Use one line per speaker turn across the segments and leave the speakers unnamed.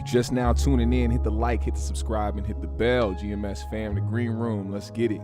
Just now tuning in, hit the like, hit the subscribe, and hit the bell. GMS fam, the green room. Let's get it.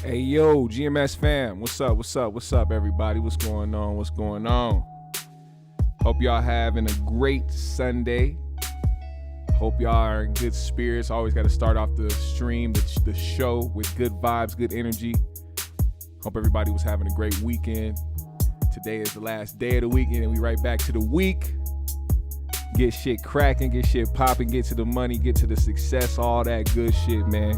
Hey, yo, GMS fam. What's up, everybody? What's going on? Hope y'all having a great Sunday. Hope y'all are in good spirits. Always got to start off the stream, the show with good vibes, good energy. Hope everybody was having a great weekend. Today is the last day of the weekend, and we right back to the week. Get shit cracking, get shit popping, get to the money, get to the success, all that good shit, man.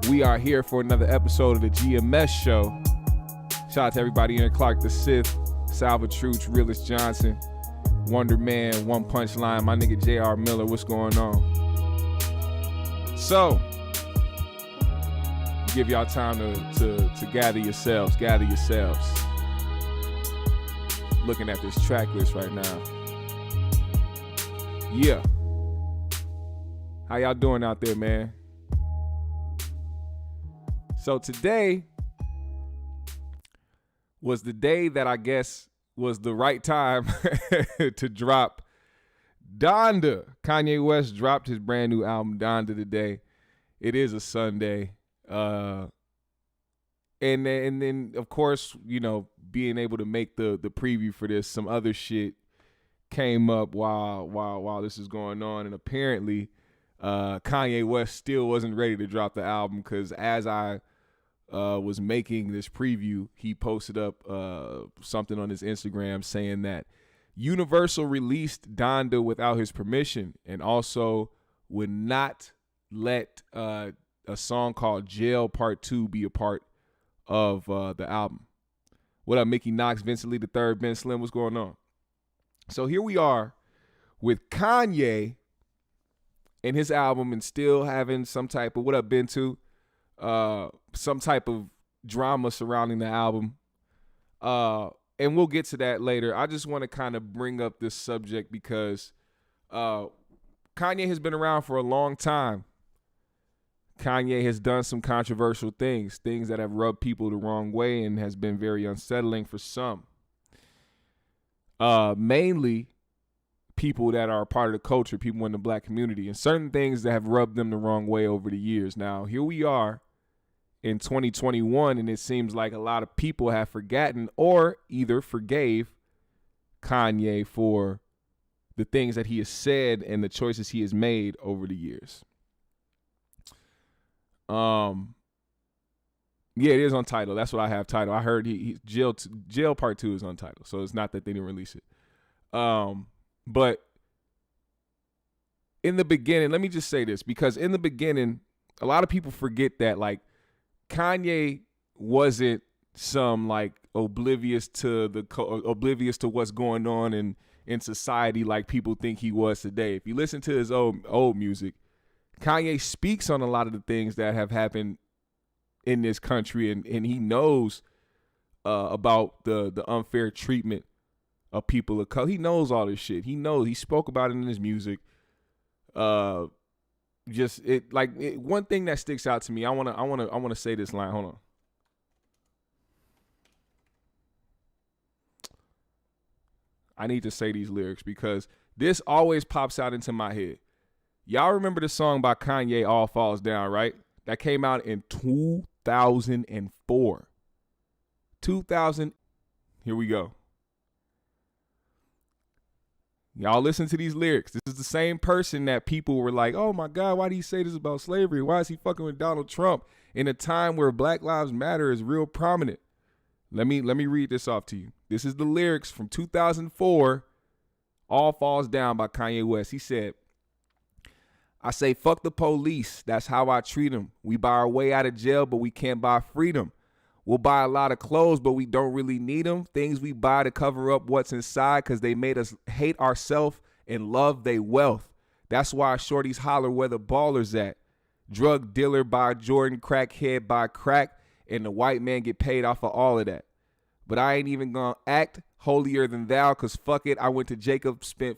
We are here for another episode of the GMS Show. Shout out to everybody in Clark the Sith, Salvatruch, Realist Johnson, Wonder Man, One Punch Line, my nigga J.R. Miller. What's going on? So, give y'all time to gather yourselves. Looking at this track list right now. Yeah. How y'all doing out there, man? So today was the day that I guess was the right time to drop Donda. Kanye West dropped his brand new album Donda today. It is a Sunday. And then of course, you know, being able to make the preview for this, some other shit came up while this is going on, and apparently Kanye West still wasn't ready to drop the album, because as I was making this preview, he posted up something on his Instagram saying that Universal released Donda without his permission, and also would not let a song called Jail Part 2 be a part of the album. What up, Mickey Knox, Vincent Lee III, Ben Slim, what's going on? So here we are with Kanye and his album, and still having some type of, what up, Ben, too? Some type of drama surrounding the album. And we'll get to that later. I just want to kind of bring up this subject because Kanye has been around for a long time. Kanye has done some controversial things that have rubbed people the wrong way and has been very unsettling for some. Mainly people that are a part of the culture, people in the black community, and certain things that have rubbed them the wrong way over the years. Now, here we are in 2021, and it seems like a lot of people have forgotten or either forgave Kanye for the things that he has said and the choices he has made over the years. Yeah, it is on Tidal. That's what I have Tidal. I heard he jail part 2 is on Tidal, so it's not that they didn't release it. But in the beginning, let me just say this, because in the beginning, a lot of people forget that like Kanye wasn't some like oblivious to what's going on in society like people think he was today. If you listen to his old music, Kanye speaks on a lot of the things that have happened in this country, and he knows about the unfair treatment of people of color. He knows all this shit. He spoke about it in his music. One thing that sticks out to me. I wanna say this line. Hold on. I need to say these lyrics because this always pops out into my head. Y'all remember the song by Kanye, All Falls Down, right? That came out in 2004. Here we go. Y'all listen to these lyrics. This is the same person that people were like, oh my God, why do you say this about slavery? Why is he fucking with Donald Trump in a time where Black Lives Matter is real prominent? Let me read this off to you. This is the lyrics from 2004, All Falls Down by Kanye West. He said, I say, fuck the police. That's how I treat them. We buy our way out of jail, but we can't buy freedom. We'll buy a lot of clothes, but we don't really need them. Things we buy to cover up what's inside because they made us hate ourselves and love they wealth. That's why shorties holler where the ballers at. Drug dealer buy Jordan, crackhead buy crack, and the white man get paid off of all of that. But I ain't even gonna act holier than thou, cause fuck it, I went to Jacob, spent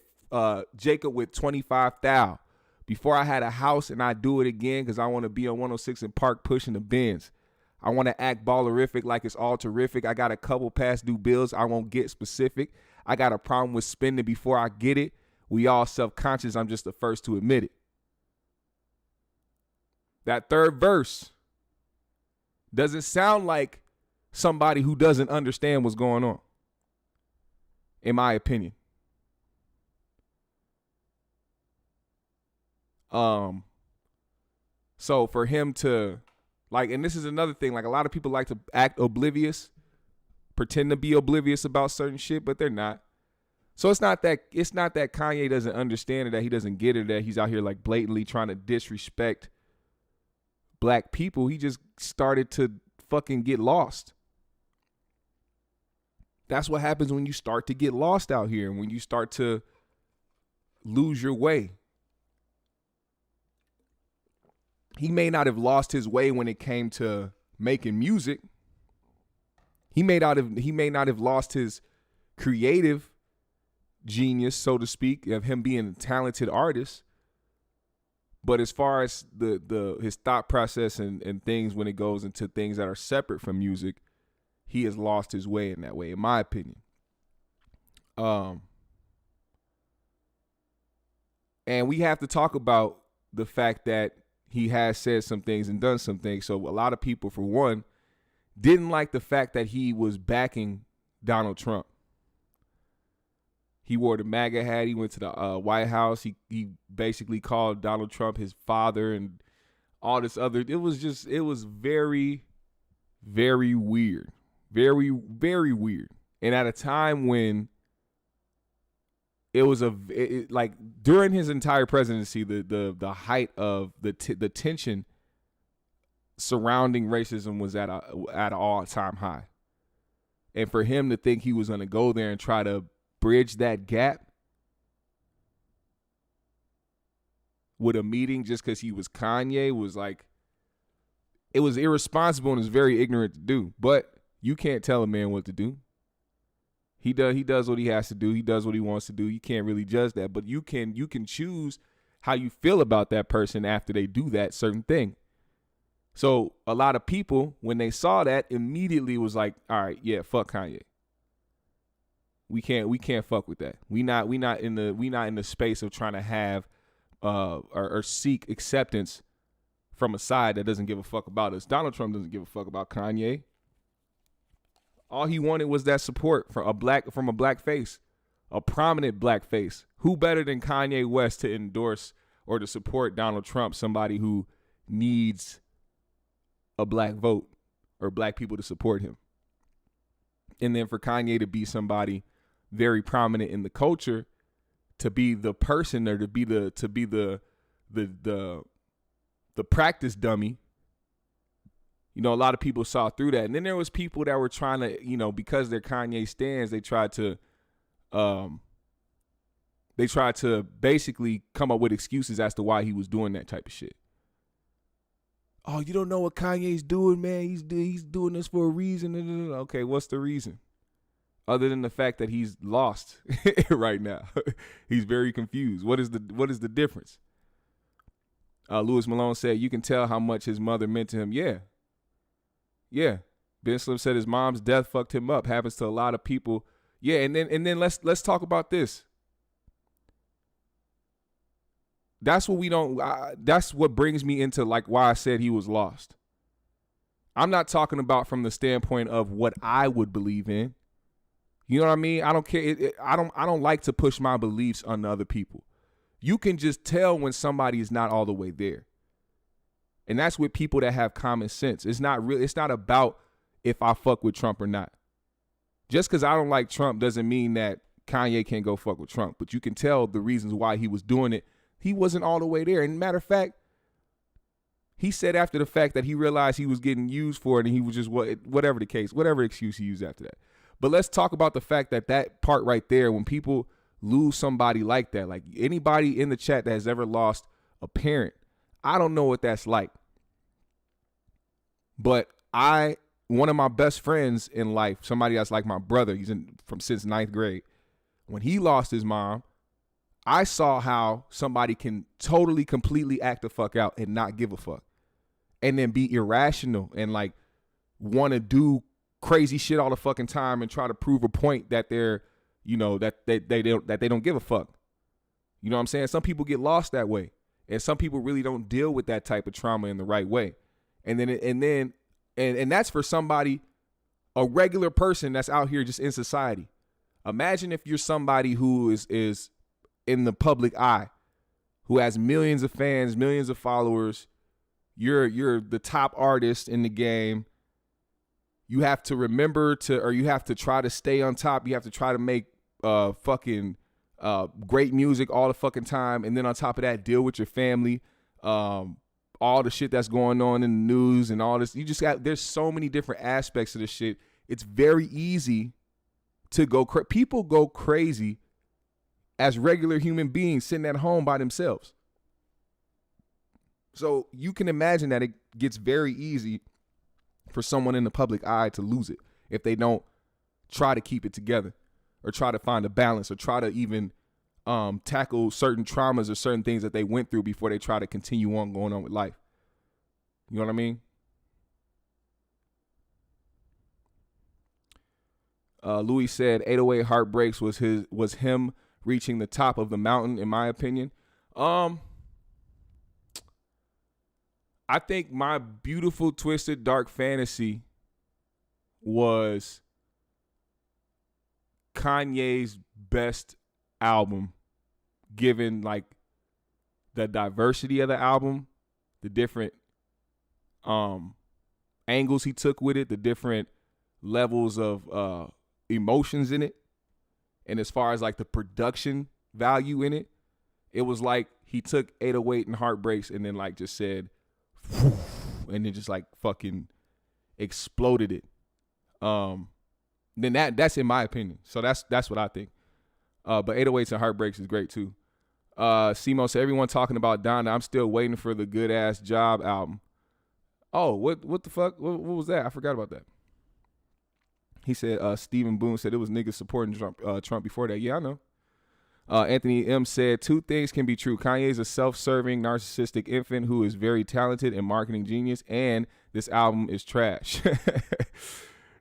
Jacob with 25,000 before I had a house, and I do it again cause I want to be on 106 and Park pushing the Benz. I want to act ballerific like it's all terrific. I got a couple past due bills. I won't get specific. I got a problem with spending before I get it. We all self-conscious. I'm just the first to admit it. That third verse doesn't sound like somebody who doesn't understand what's going on, in my opinion. So for him to like, and this is another thing, like a lot of people like to act oblivious, pretend to be oblivious about certain shit, but they're not. So it's not that Kanye doesn't understand it, that he doesn't get it, that he's out here like blatantly trying to disrespect black people. He just started to fucking get lost. That's what happens when you start to get lost out here and when you start to lose your way. He may not have lost his way when it came to making music. He may not have lost his creative genius, so to speak, of him being a talented artist. But as far as his thought process and things when it goes into things that are separate from music, he has lost his way in that way, in my opinion. And we have to talk about the fact that he has said some things and done some things. So a lot of people, for one, didn't like the fact that he was backing Donald Trump. He wore the MAGA hat. He went to the White House. He basically called Donald Trump his father and all this other. It was very, very weird. Very, very weird. And at a time when it was like during his entire presidency, the height of the tension surrounding racism was at an all-time high. And for him to think he was going to go there and try to bridge that gap with a meeting just because he was Kanye was like, it was irresponsible and it's very ignorant to do. But you can't tell a man what to do. He does what he has to do. He does what he wants to do. You can't really judge that, but you can choose how you feel about that person after they do that certain thing. So a lot of people, when they saw that, immediately was like, all right, yeah, fuck Kanye. We can't fuck with that. We not in the space of trying to have or seek acceptance from a side that doesn't give a fuck about us. Donald Trump doesn't give a fuck about Kanye. All he wanted was that support from a black face, a prominent black face. Who better than Kanye West to endorse or to support Donald Trump, somebody who needs a black vote or black people to support him. And then for Kanye to be somebody very prominent in the culture, to be the person or to be the practice dummy, you know, a lot of people saw through that. And then there was people that were trying to, you know, because they're Kanye stans, they tried to basically come up with excuses as to why he was doing that type of shit. Oh, you don't know what Kanye's doing, man. He's doing this for a reason. Okay, what's the reason? Other than the fact that he's lost right now. He's very confused. What is the difference? Lewis Malone said, you can tell how much his mother meant to him. Yeah. Ben Slim said his mom's death fucked him up. Happens to a lot of people. Yeah, and then let's talk about this. That's what brings me into like why I said he was lost. I'm not talking about from the standpoint of what I would believe in. You know what I mean? I don't care. I don't like to push my beliefs on other people. You can just tell when somebody is not all the way there. And that's with people that have common sense. It's not about if I fuck with Trump or not. Just because I don't like Trump doesn't mean that Kanye can't go fuck with Trump. But you can tell the reasons why he was doing it. He wasn't all the way there. And matter of fact, he said after the fact that he realized he was getting used for it and he was just whatever the case, whatever excuse he used after that. But let's talk about the fact that part right there, when people lose somebody like that, like anybody in the chat that has ever lost a parent, I don't know what that's like. But one of my best friends in life, somebody that's like my brother, since 9th grade, when he lost his mom, I saw how somebody can totally, completely act the fuck out and not give a fuck. And then be irrational and like want to do crazy shit all the fucking time and try to prove a point that they're, you know, that they don't give a fuck. You know what I'm saying? Some people get lost that way. And some people really don't deal with that type of trauma in the right way. And that's for somebody, a regular person that's out here just in society. Imagine if you're somebody who is in the public eye, who has millions of fans, millions of followers. You're the top artist in the game. You have to you have to try to stay on top. You have to try to make fucking great music all the fucking time. And then on top of that, deal with your family, all the shit that's going on in the news and all this. There's so many different aspects of this shit. It's very easy to people go crazy as regular human beings sitting at home by themselves. So you can imagine that it gets very easy for someone in the public eye to lose it if they don't try to keep it together or try to find a balance or try to even tackle certain traumas or certain things that they went through before they try to continue on going on with life. You know what I mean? Louis said 808 Heartbreaks was him reaching the top of the mountain, in my opinion. I think My Beautiful Twisted Dark Fantasy was Kanye's best album, given like the diversity of the album, the different angles he took with it, the different levels of emotions in it. And as far as like the production value in it, it was like he took 808 and Heartbreaks and then like just said, and then just like fucking exploded it. Then that's in my opinion. So that's what I think. But 808s and Heartbreaks is great too. Simo said, everyone talking about Donda. I'm still waiting for the Good Ass Job album. Oh, what the fuck? What was that? I forgot about that. He said, Stephen Boone said it was niggas supporting Trump before that. Yeah, I know. Anthony M said, two things can be true. Kanye is a self-serving, narcissistic infant who is very talented and marketing genius, and this album is trash.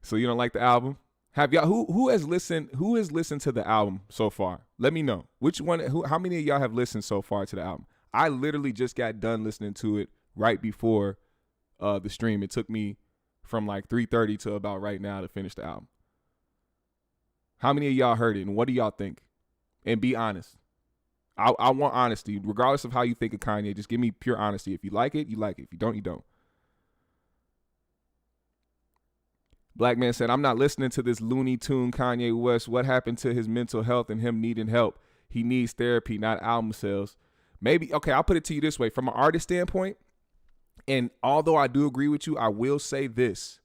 So you don't like the album? Have y'all who has listened to the album so far? Let me know. Which one how many of y'all have listened so far to the album? I literally just got done listening to it right before the stream. It took me from like 3:30 to about right now to finish the album. How many of y'all heard it and what do y'all think? And be honest. I want honesty. Regardless of how you think of Kanye, just give me pure honesty. If you like it, you like it. If you don't, you don't. Black man said, I'm not listening to this Looney Tune Kanye West. What happened to his mental health and him needing help? He needs therapy, not album sales. Maybe, okay, I'll put it to you this way. From an artist standpoint, and although I do agree with you, I will say this.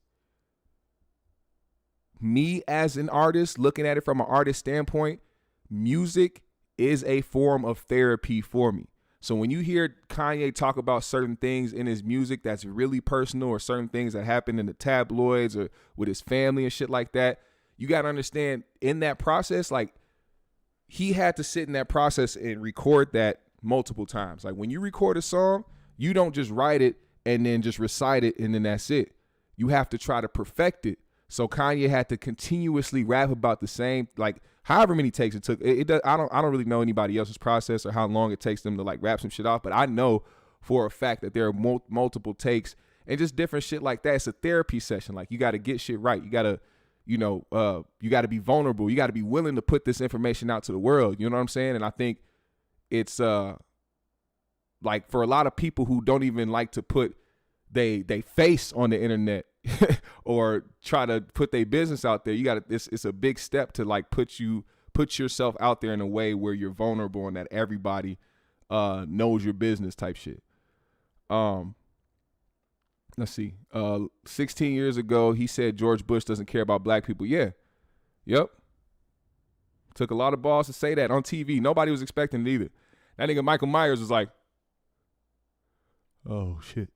Me as an artist, looking at it from an artist standpoint, music is a form of therapy for me. So when you hear Kanye talk about certain things in his music that's really personal, or certain things that happen in the tabloids or with his family and shit like that, you got to understand, in that process, like, he had to sit in that process and record that multiple times. Like, when you record a song, you don't just write it and then just recite it and then that's it. You have to try to perfect it. So Kanye had to continuously rap about the same, like, however many takes it took. I don't really know anybody else's process or how long it takes them to like rap some shit off, but I know for a fact that there are multiple takes and just different shit like that. It's a therapy session. Like, you got to get shit right. You got to, you got to be vulnerable. You got to be willing to put this information out to the world. You know what I'm saying? And I think it's like, for a lot of people who don't even like to put they face on the internet or try to put their business out there, you got to, it's a big step to like put yourself out there in a way where you're vulnerable and that everybody knows your business type shit. Let's see. 16 years ago, he said George Bush doesn't care about black people. Yeah. Yep. Took a lot of balls to say that on TV. Nobody was expecting it either. That nigga Michael Myers was like, oh shit.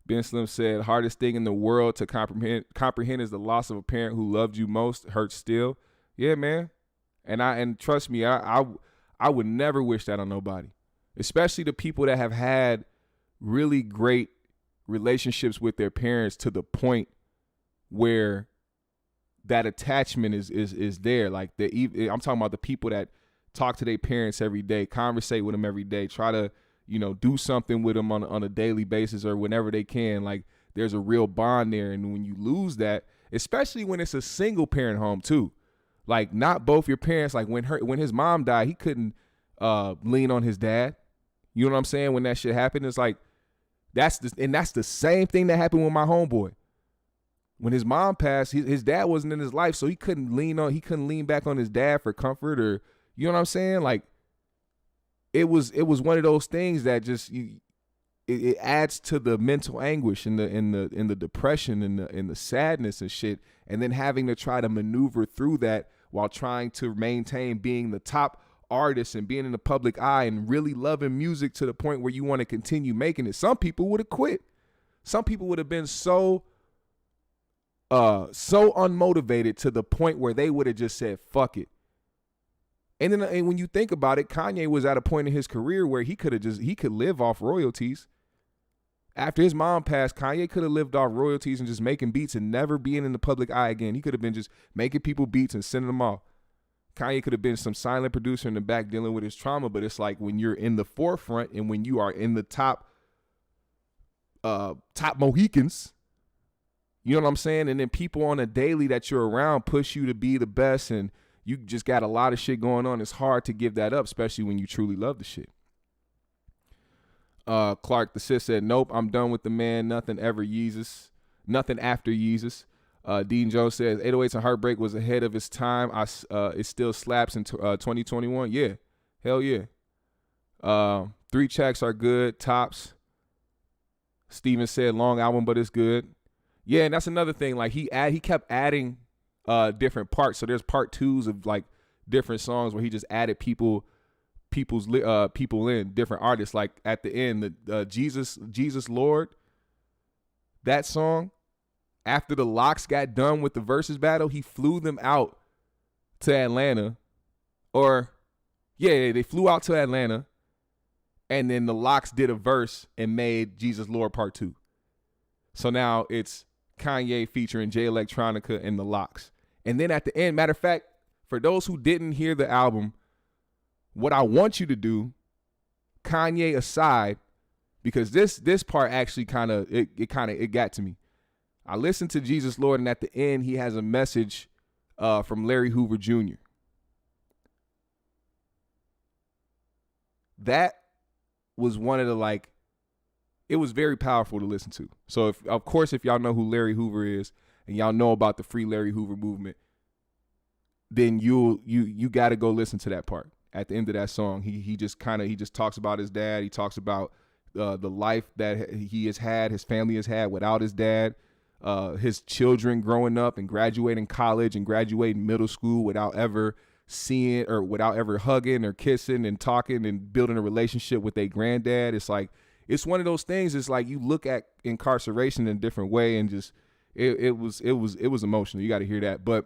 Ben Slim said, hardest thing in the world to comprehend is the loss of a parent who loved you most. Hurts still. Yeah, man. And trust me, I would never wish that on nobody, especially the people that have had really great relationships with their parents to the point where that attachment is there. Like, I'm talking about the people that talk to their parents every day, conversate with them every day, try to, do something with them on a daily basis or whenever they can. Like, there's a real bond there. And when you lose that, especially when it's a single parent home too, like, not both your parents, like when his mom died, he couldn't lean on his dad. You know what I'm saying? When that shit happened, it's like, that's the same thing that happened with my homeboy. When his mom passed, his dad wasn't in his life, so he couldn't lean back on his dad for comfort, or, you know what I'm saying? Like, it was one of those things that just it adds to the mental anguish and the depression and the sadness and shit, and then having to try to maneuver through that while trying to maintain being the top artist and being in the public eye and really loving music to the point where you want to continue making it. Some people would have quit. Some people would have been so unmotivated to the point where they would have just said, fuck it. And then when you think about it, Kanye was at a point in his career where he could live off royalties. After his mom passed, Kanye could have lived off royalties and just making beats and never being in the public eye again. He could have been just making people beats and sending them off. Kanye could have been some silent producer in the back dealing with his trauma, but it's like, when you're in the forefront and when you are in the top Mohicans, you know what I'm saying? And then people on a daily that you're around push you to be the best, and you just got a lot of shit going on. It's hard to give that up, especially when you truly love the shit. Clark the Sis said, nope, I'm done with the man. Nothing after Yeezus. Dean Jones says 808s and Heartbreak was ahead of its time. It still slaps in 2021. Yeah, hell yeah. 3 tracks are good. Tops. Steven said long album, but it's good. Yeah, and that's another thing. Like, he kept adding different parts. So there's part 2s of like different songs where he just added people in, different artists. Like at the end, the Jesus Lord, that song, after the Locks got done with the versus battle, he flew them out to Atlanta. They flew out to Atlanta, and then the Locks did a verse and made Jesus Lord Part 2. So now it's Kanye featuring Jay Electronica and the Locks. And then at the end, matter of fact, for those who didn't hear the album, what I want you to do, Kanye aside, because this part actually it got to me. I listened to Jesus Lord, and at the end, he has a message from Larry Hoover Jr. that was one of the, like, it was very powerful to listen to. So if y'all know who Larry Hoover is and y'all know about the Free Larry Hoover movement, then you got to go listen to that part. At the end of that song, he just talks about his dad. He talks about the life that he has had, his family has had without his dad, his children growing up and graduating college and graduating middle school without ever seeing or without ever hugging or kissing and talking and building a relationship with their granddad. It's like, it's one of those things. It's like you look at incarceration in a different way, and just it was emotional. You got to hear that. But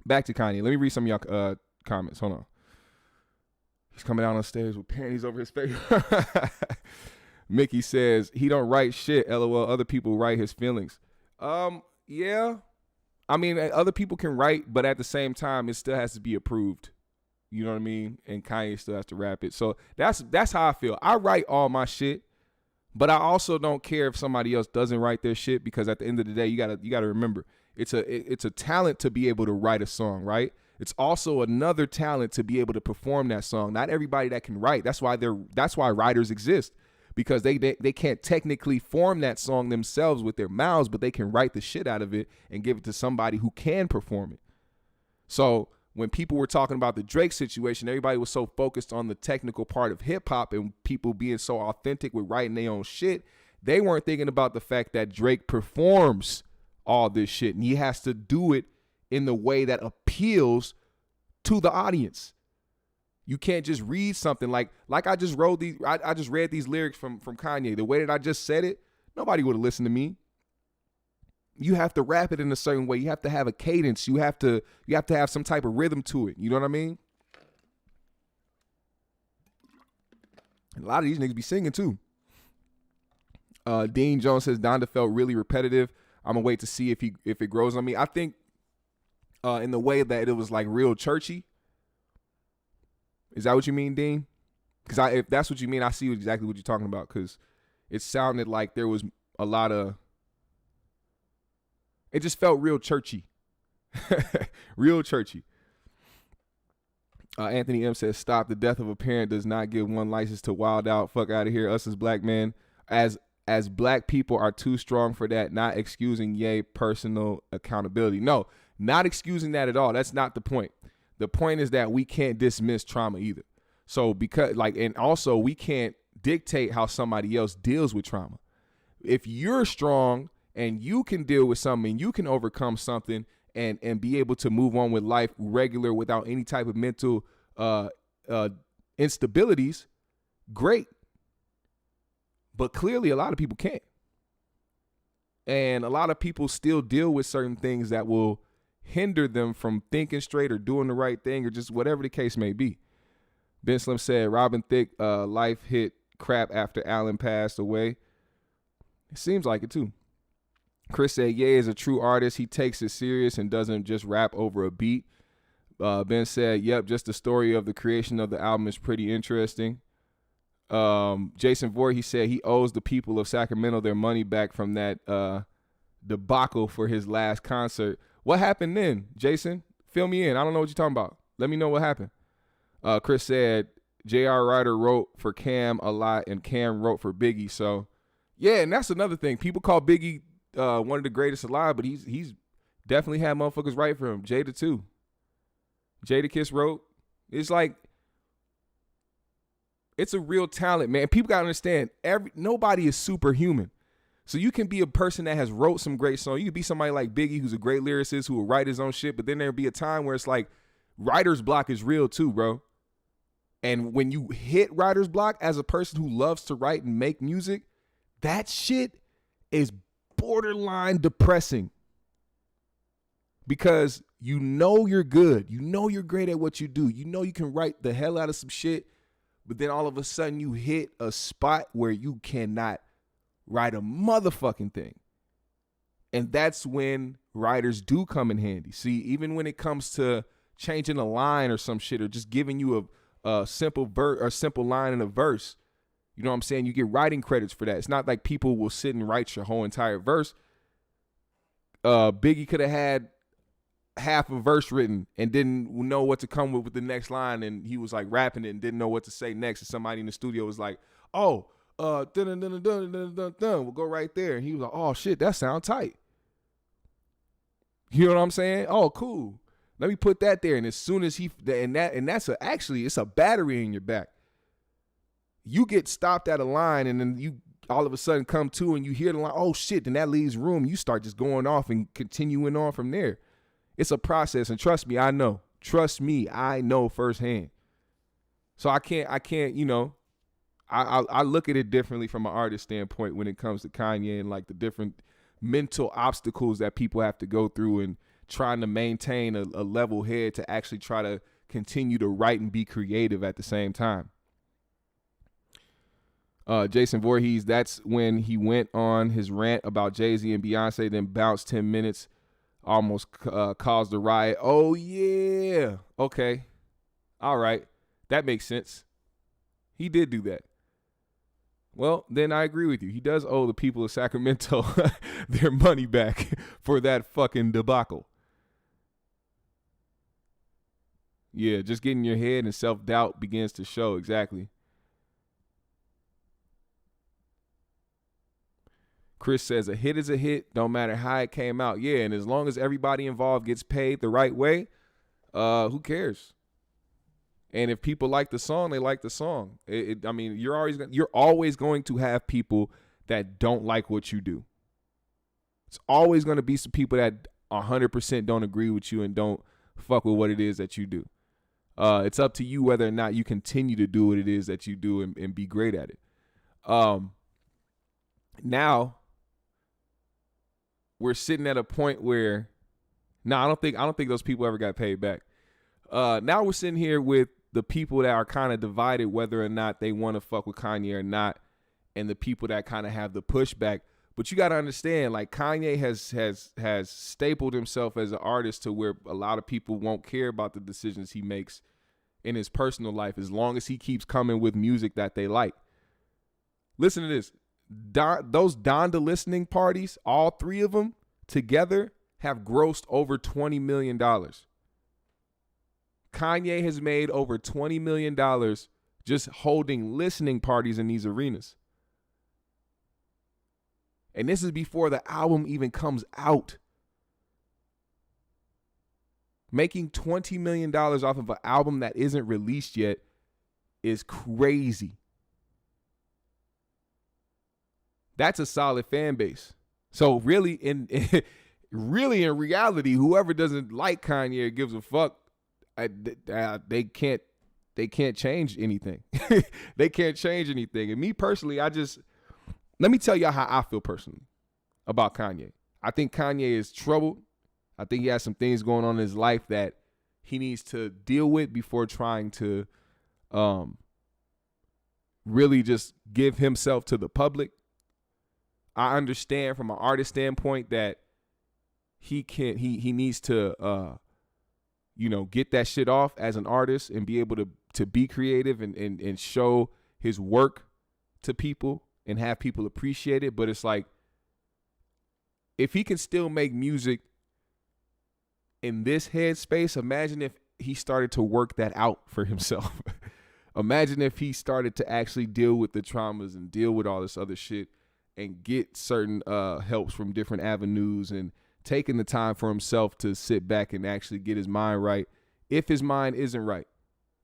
back to Kanye. Let me read some of y'all comments. Hold on. He's coming down on stairs with panties over his face. Mickey says he don't write shit. LOL. Other people write his feelings. Yeah. I mean, other people can write, but at the same time, it still has to be approved. You know what I mean? And Kanye still has to rap it. So that's how I feel. I write all my shit, but I also don't care if somebody else doesn't write their shit, because at the end of the day, you gotta remember, it's a talent to be able to write a song, right? It's also another talent to be able to perform that song. Not everybody that can write. That's why writers exist, because they can't technically form that song themselves with their mouths, but they can write the shit out of it and give it to somebody who can perform it. So when people were talking about the Drake situation, everybody was so focused on the technical part of hip hop and people being so authentic with writing their own shit. They weren't thinking about the fact that Drake performs all this shit, and he has to do it in the way that appeals to the audience. You can't just read something like I just wrote these. I just read these lyrics from Kanye. The way that I just said it, nobody would have listened to me. You have to rap it in a certain way. You have to have a cadence. You have to have some type of rhythm to it. You know what I mean? And a lot of these niggas be singing too. Dean Jones says Donda felt really repetitive. I'm gonna wait to see if it grows on me. I think in the way that it was like real churchy. Is that what you mean, Dean? Because if that's what you mean, I see exactly what you're talking about. Because it sounded like there was a lot of. It just felt real churchy. Real churchy. Anthony M says, stop. The death of a parent does not give one license to wild out. Fuck out of here. Us as black men, as black people, are too strong for that. Not excusing personal accountability. No, not excusing that at all. That's not the point. The point is that we can't dismiss trauma either. So and also we can't dictate how somebody else deals with trauma. If you're strong and you can deal with something, you can overcome something and be able to move on with life regular without any type of mental instabilities, great. But clearly a lot of people can't. And a lot of people still deal with certain things that will hinder them from thinking straight or doing the right thing or just whatever the case may be. Ben Slim said Robin Thicke life hit crap after Allen passed away. It seems like it too. Chris said, Ye is a true artist. He takes it serious and doesn't just rap over a beat. Ben said, yep, just the story of the creation of the album is pretty interesting. Jason Voigt, he said he owes the people of Sacramento their money back from that debacle for his last concert. What happened then, Jason? Fill me in. I don't know what you're talking about. Let me know what happened. Chris said J.R. Ryder wrote for Cam a lot and Cam wrote for Biggie. So, yeah, and that's another thing. People call Biggie one of the greatest alive, but he's definitely had motherfuckers write for him. Jada too. Jadakiss wrote. It's like, it's a real talent, man. People gotta understand, nobody is superhuman. So you can be a person that has wrote some great songs. You could be somebody like Biggie, who's a great lyricist, who will write his own shit, but then there'll be a time where it's like, writer's block is real too, bro. And when you hit writer's block as a person who loves to write and make music, that shit is borderline depressing. Because you know you're good. You know you're great at what you do. You know you can write the hell out of some shit, but then all of a sudden you hit a spot where you cannot write a motherfucking thing. And that's when writers do come in handy. See, even when it comes to changing a line or some shit, or just giving you a simple line in a verse, you know what I'm saying? You get writing credits for that. It's not like people will sit and write your whole entire verse. Biggie could have had half a verse written and didn't know what to come with the next line, and he was like rapping it and didn't know what to say next, and somebody in the studio was like, oh, dun dun dun dun dun dun dun, we'll go right there, and he was like, oh shit, that sound tight. You know what I'm saying? Oh, cool. Let me put that there. And as soon as actually it's a battery in your back. You get stopped at a line, and then you all of a sudden come to and you hear the line, oh shit, then that leaves room. You start just going off and continuing on from there. It's a process, and trust me, I know. Trust me, I know firsthand. So I can't, I look at it differently from an artist standpoint when it comes to Kanye and like the different mental obstacles that people have to go through and trying to maintain a level head to actually try to continue to write and be creative at the same time. Jason Voorhees, that's when he went on his rant about Jay-Z and Beyonce, then bounced 10 minutes, almost caused a riot. Oh, yeah. Okay. All right. That makes sense. He did do that. Well, then I agree with you. He does owe the people of Sacramento their money back for that fucking debacle. Yeah, just getting your head and self-doubt begins to show. Exactly. Chris says a hit is a hit, don't matter how it came out. Yeah, and as long as everybody involved gets paid the right way, who cares? And if people like the song, they like the song. You're always going to have people that don't like what you do. It's always going to be some people that 100% don't agree with you and don't fuck with what it is that you do. It's up to you whether or not you continue to do what it is that you do and be great at it. Now we're sitting at a point where, I don't think those people ever got paid back. Now we're sitting here with the people that are kind of divided whether or not they want to fuck with Kanye or not, and the people that kind of have the pushback. But you got to understand, like, Kanye has stapled himself as an artist to where a lot of people won't care about the decisions he makes in his personal life as long as he keeps coming with music that they like. Listen to this. Those Donda listening parties, all three of them together, have grossed over $20 million. Kanye has made over $20 million just holding listening parties in these arenas. And this is before the album even comes out. Making $20 million off of an album that isn't released yet is crazy. That's a solid fan base. So really, in reality, whoever doesn't like Kanye or gives a fuck, they can't change anything. They can't change anything. And me personally, let me tell y'all how I feel personally about Kanye. I think Kanye is troubled. I think he has some things going on in his life that he needs to deal with before trying to really just give himself to the public. I understand from an artist standpoint that he needs to get that shit off as an artist and be able to be creative and show his work to people and have people appreciate it. But it's like, if he can still make music in this headspace, imagine if he started to work that out for himself. Imagine if he started to actually deal with the traumas and deal with all this other shit and get certain helps from different avenues and taking the time for himself to sit back and actually get his mind right if his mind isn't right.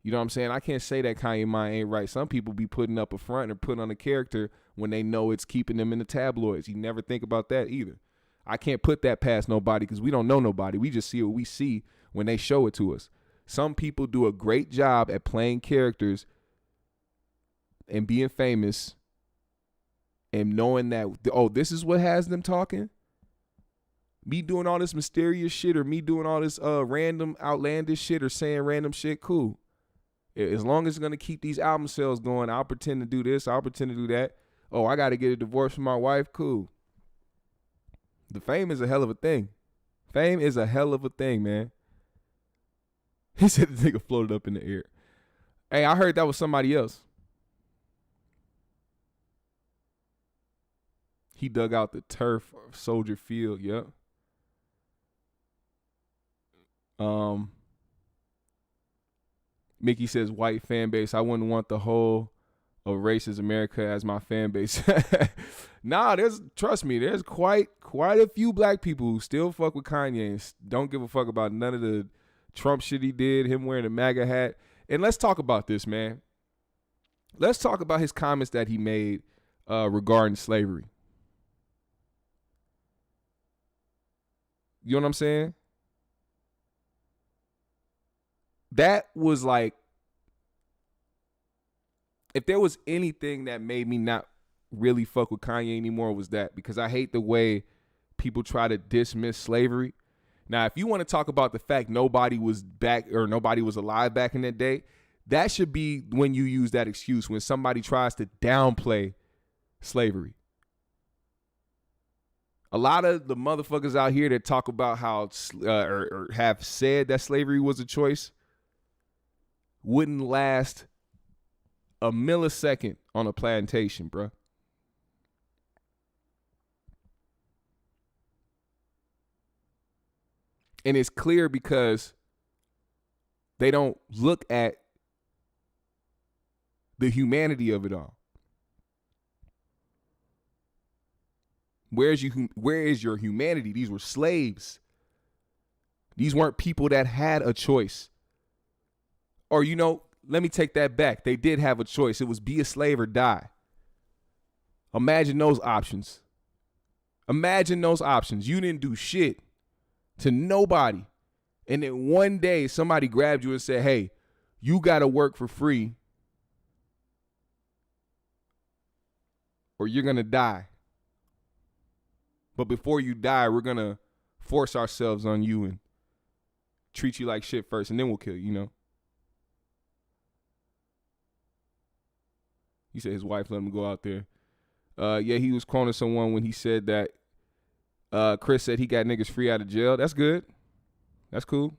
You know what I'm saying? I can't say that Kanye mind ain't right. Some people be putting up a front or putting on a character when they know it's keeping them in the tabloids. You never think about that either. I can't put that past nobody because we don't know nobody. We just see what we see when they show it to us. Some people do a great job at playing characters and being famous and knowing that, oh, this is what has them talking. Me doing all this mysterious shit or me doing all this random outlandish shit or saying random shit, cool. As long as it's going to keep these album sales going, I'll pretend to do this. I'll pretend to do that. Oh, I got to get a divorce from my wife. Cool. The fame is a hell of a thing. Fame is a hell of a thing, man. He said the nigga floated up in the air. Hey, I heard that was somebody else. He dug out the turf of Soldier Field. Yep. Um, Mickey says white fan base. I wouldn't want the whole of racist America as my fan base. Nah, trust me, there's quite a few black people who still fuck with Kanye and don't give a fuck about none of the Trump shit he did, him wearing the MAGA hat. And let's talk about this, man. Let's talk about his comments that he made regarding slavery. You know what I'm saying? That was like, if there was anything that made me not really fuck with Kanye anymore, was that, because I hate the way people try to dismiss slavery. Now, if you want to talk about the fact nobody was back or nobody was alive back in that day, that should be when you use that excuse, when somebody tries to downplay slavery. A lot of the motherfuckers out here that talk about how or have said that slavery was a choice wouldn't last a millisecond on a plantation, bruh. And it's clear because they don't look at the humanity of it all. Where is your humanity? These were slaves. These weren't people that had a choice. Or, let me take that back. They did have a choice. It was be a slave or die. Imagine those options. Imagine those options. You didn't do shit to nobody. And then one day somebody grabbed you and said, hey, you got to work for free or you're going to die. But before you die, we're going to force ourselves on you and treat you like shit first, and then we'll kill you, He said his wife let him go out there. Yeah, he was quoting someone when he said that Chris said he got niggas free out of jail. That's good. That's cool.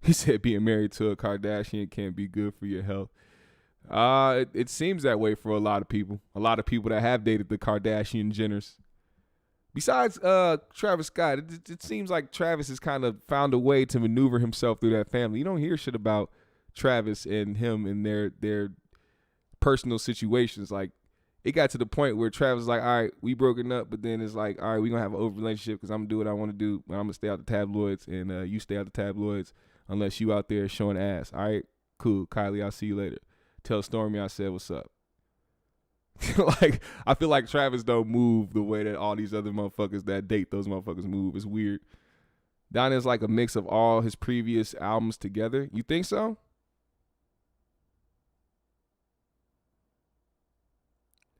He said being married to a Kardashian can't be good for your health. It seems that way for a lot of people. A lot of people that have dated the Kardashian Jenners. Besides Travis Scott, it seems like Travis has kind of found a way to maneuver himself through that family. You don't hear shit about Travis and him and their personal situations. Like, it got to the point where Travis was like, all right, we broken up, but then it's like, all right, we're going to have an open relationship because I'm going to do what I want to do, but I'm going to stay out the tabloids, and you stay out the tabloids unless you out there showing ass. All right, cool. Kylie, I'll see you later. Tell Stormy I said what's up. Like, I feel like Travis don't move the way that all these other motherfuckers that date those motherfuckers move. It's weird. Donda's like a mix of all his previous albums together. You think so?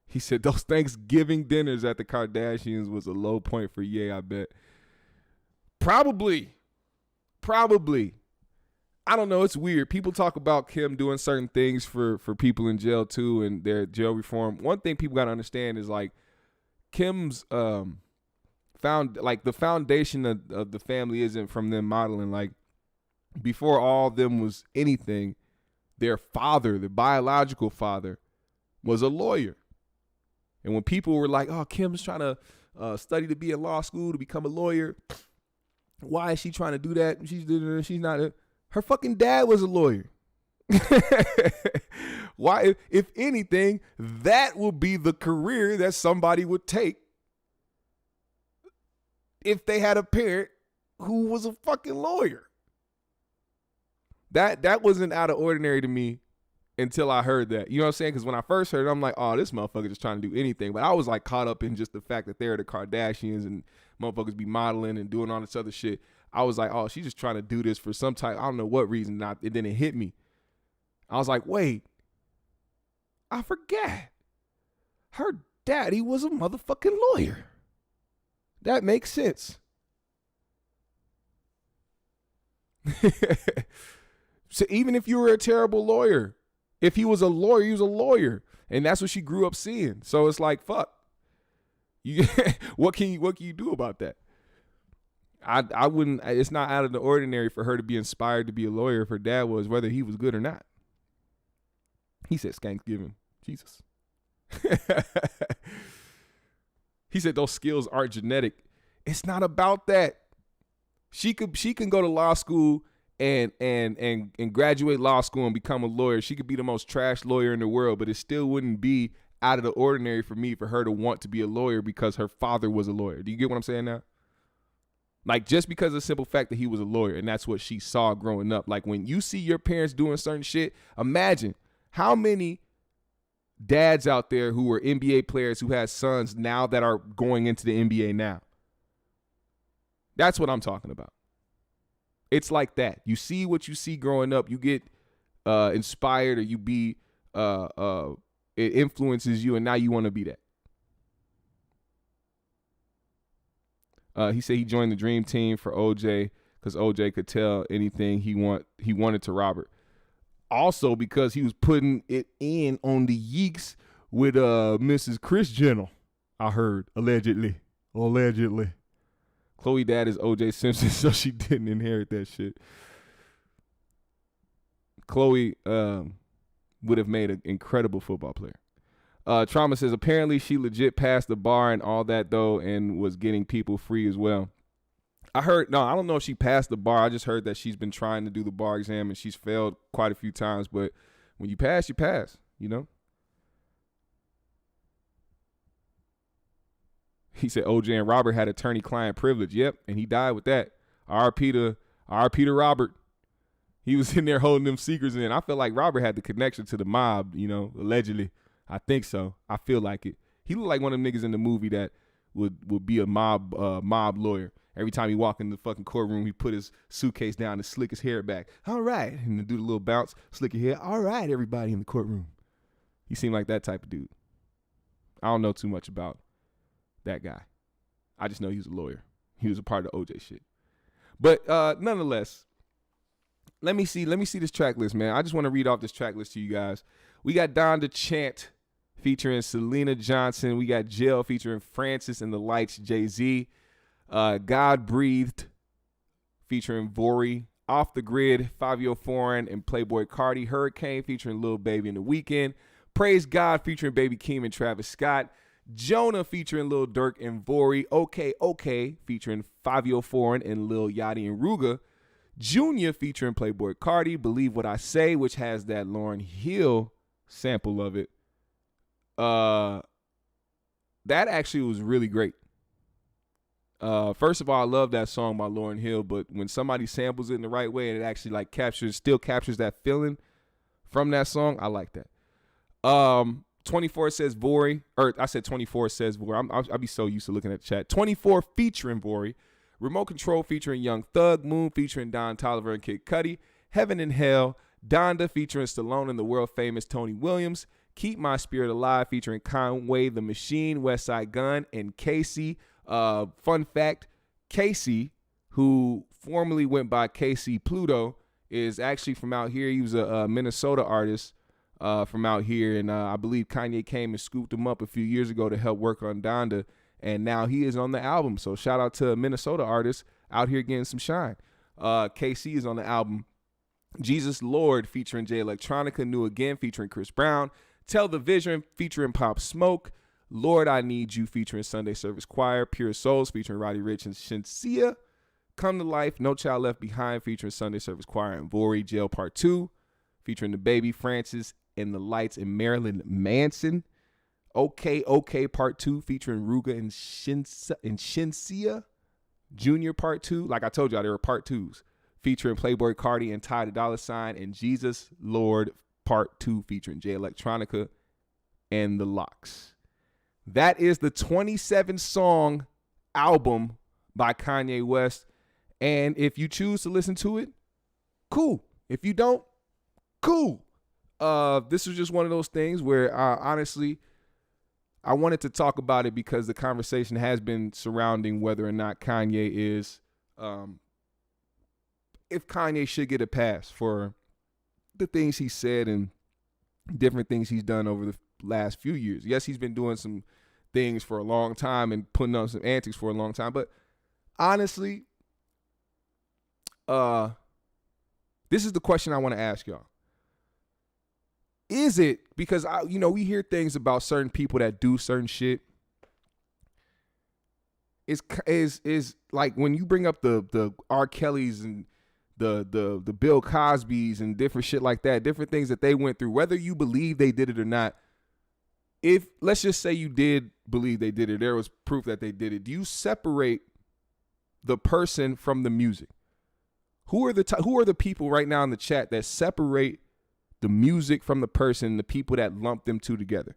He said those Thanksgiving dinners at the Kardashians was a low point for Ye, I bet. Probably. I don't know. It's weird. People talk about Kim doing certain things for people in jail too, and their jail reform. One thing people got to understand is like Kim's the foundation of the family isn't from them modeling. Like, before all of them was anything, their father, the biological father, was a lawyer. And when people were like, oh, Kim's trying to study to be in law school, to become a lawyer, why is she trying to do that? She's not. Her fucking dad was a lawyer. Why, if anything, that would be the career that somebody would take if they had a parent who was a fucking lawyer. That wasn't out of ordinary to me until I heard that. You know what I'm saying? Because when I first heard it, I'm like, oh, this motherfucker just trying to do anything. But I was like caught up in just the fact that they're the Kardashians and motherfuckers be modeling and doing all this other shit. I was like, oh, she's just trying to do this for some type, I don't know what reason. It didn't hit me. I was like, wait, I forgot. Her daddy was a motherfucking lawyer. That makes sense. So even if you were a terrible lawyer, if he was a lawyer, he was a lawyer. And that's what she grew up seeing. So it's like, fuck. What can you do about that? I wouldn't, it's not out of the ordinary for her to be inspired to be a lawyer if her dad was, whether he was good or not. He said Skanksgiving. Jesus. He said those skills aren't genetic. It's not about that. She can go to law school and graduate law school and become a lawyer. She could be the most trash lawyer in the world, but it still wouldn't be out of the ordinary for her to want to be a lawyer because her father was a lawyer. Do you get what I'm saying now? Like, just because of the simple fact that he was a lawyer, and that's what she saw growing up. Like, when you see your parents doing certain shit, imagine how many dads out there who were NBA players who had sons now that are going into the NBA now. That's what I'm talking about. It's like that. You see what you see growing up. You get inspired, or you be it influences you, and now you want to be that. He said he joined the dream team for OJ because OJ could tell anything he wanted to Robert. Also because he was putting it in on the Yeeks with Mrs. Kris Jenner, I heard, allegedly. Chloe dad is OJ Simpson, so she didn't inherit that shit. Chloe would have made an incredible football player. Trauma says, apparently she legit passed the bar and all that, though, and was getting people free as well. I don't know if she passed the bar. I just heard that she's been trying to do the bar exam and she's failed quite a few times. But when you pass, you know? He said OJ and Robert had attorney-client privilege. Yep, and he died with that. R.I.P. to Robert. He was in there holding them secrets in. I feel like Robert had the connection to the mob, you know, allegedly. I think so. I feel like it. He looked like one of them niggas in the movie that would be a mob lawyer. Every time he walk in the fucking courtroom, he put his suitcase down and slick his hair back. All right. And then do the little bounce, slick your hair. All right, everybody in the courtroom. He seemed like that type of dude. I don't know too much about that guy. I just know he was a lawyer. He was a part of the OJ shit. But nonetheless, let me see this track list, man. I just want to read off this track list to you guys. We got Donda Chant featuring Selena Johnson. We got Jail featuring Francis and the Lights, Jay-Z. God Breathed featuring Vori. Off the Grid, Fabio Foreign and Playboy Cardi. Hurricane featuring Lil Baby and The Weeknd. Praise God featuring Baby Keem and Travis Scott. Jonah featuring Lil Durk and Vori. Okay featuring Fabio Foreign and Lil Yachty and Ruga. Junior featuring Playboy Cardi. Believe What I Say, which has that Lauryn Hill sample of it. That actually was really great. First of all, I love that song by Lauryn Hill, but when somebody samples it in the right way and it actually like still captures that feeling from that song, I like that. 24 says Vori, or I said 24 says Vori. I'll be so used to looking at the chat. 24 featuring Vori. Remote Control featuring Young Thug. Moon featuring Don Toliver and Kid Cudi. Heaven and Hell. Donda featuring Stallone and the world famous Tony Williams. Keep My Spirit Alive featuring Conway the Machine, Westside Gunn, and Casey. Fun fact, Casey, who formerly went by Casey Pluto, is actually from out here. He was a Minnesota artist from out here, and I believe Kanye came and scooped him up a few years ago to help work on Donda, and now he is on the album. So shout out to a Minnesota artist out here getting some shine. KC is on the album. Jesus Lord featuring Jay Electronica. New Again featuring Chris Brown. Tell the Vision featuring Pop Smoke. Lord, I Need You featuring Sunday Service Choir. Pure Souls featuring Roddy Ricch and Shinsia. Come to Life, No Child Left Behind featuring Sunday Service Choir and Vori. Jail Part 2 featuring The Baby, Francis and the Lights and Marilyn Manson. Okay Part 2 featuring Ruga and Shinsia. Junior Part 2. Like I told y'all, there were Part 2s. Featuring Playboy Cardi and Ty the Dollar Sign. And Jesus Lord Part 2 featuring Jay Electronica and The Lox. That is the 27-song album by Kanye West. And if you choose to listen to it, cool. If you don't, cool. This was just one of those things where honestly, I wanted to talk about it because the conversation has been surrounding whether or not Kanye is, if Kanye should get a pass for the things he said and different things he's done over the last few years. Yes, he's been doing some things for a long time and putting on some antics for a long time, but honestly, this is the question I want to ask y'all. Is it because we hear things about certain people that do certain shit, is like when you bring up the R. Kellys and the Bill Cosbys and different shit like that, different things that they went through, whether you believe they did it or not. If let's just say you did believe they did it, there was proof that they did it. Do you separate the person from the music? Who are the people right now in the chat that separate the music from the person, the people that lump them two together?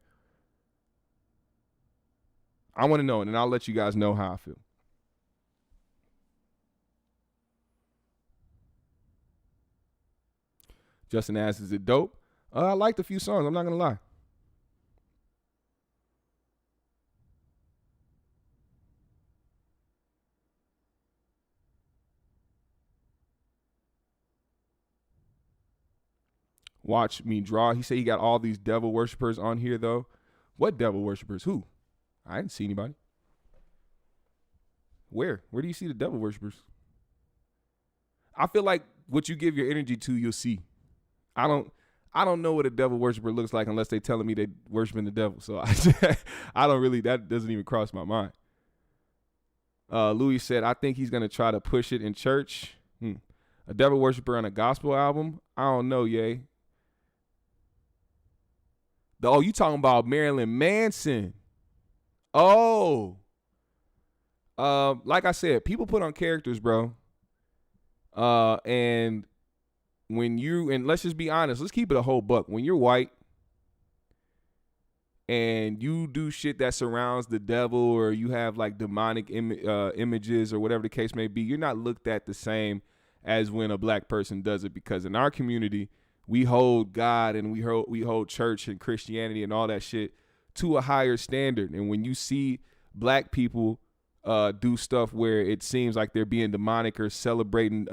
I want to know, and I'll let you guys know how I feel. Justin asks, is it dope? I liked a few songs. I'm not going to lie. Watch me draw. He said he got all these devil worshipers on here, though. What devil worshipers? Who? I didn't see anybody. Where? Where do you see the devil worshipers? I feel like what you give your energy to, you'll see. I don't know what a devil worshiper looks like unless they telling me they worshiping the devil. So I don't really, that doesn't even cross my mind. Louis said, I think he's going to try to push it in church. A devil worshiper on a gospel album? I don't know, yay. Oh, you talking about Marilyn Manson. Oh. Like I said, people put on characters, bro. And let's just be honest, let's keep it a whole buck. When you're white and you do shit that surrounds the devil, or you have like demonic images or whatever the case may be, you're not looked at the same as when a black person does it, because in our community, we hold God and we hold church and Christianity and all that shit to a higher standard. And when you see black people do stuff where it seems like they're being demonic or celebrating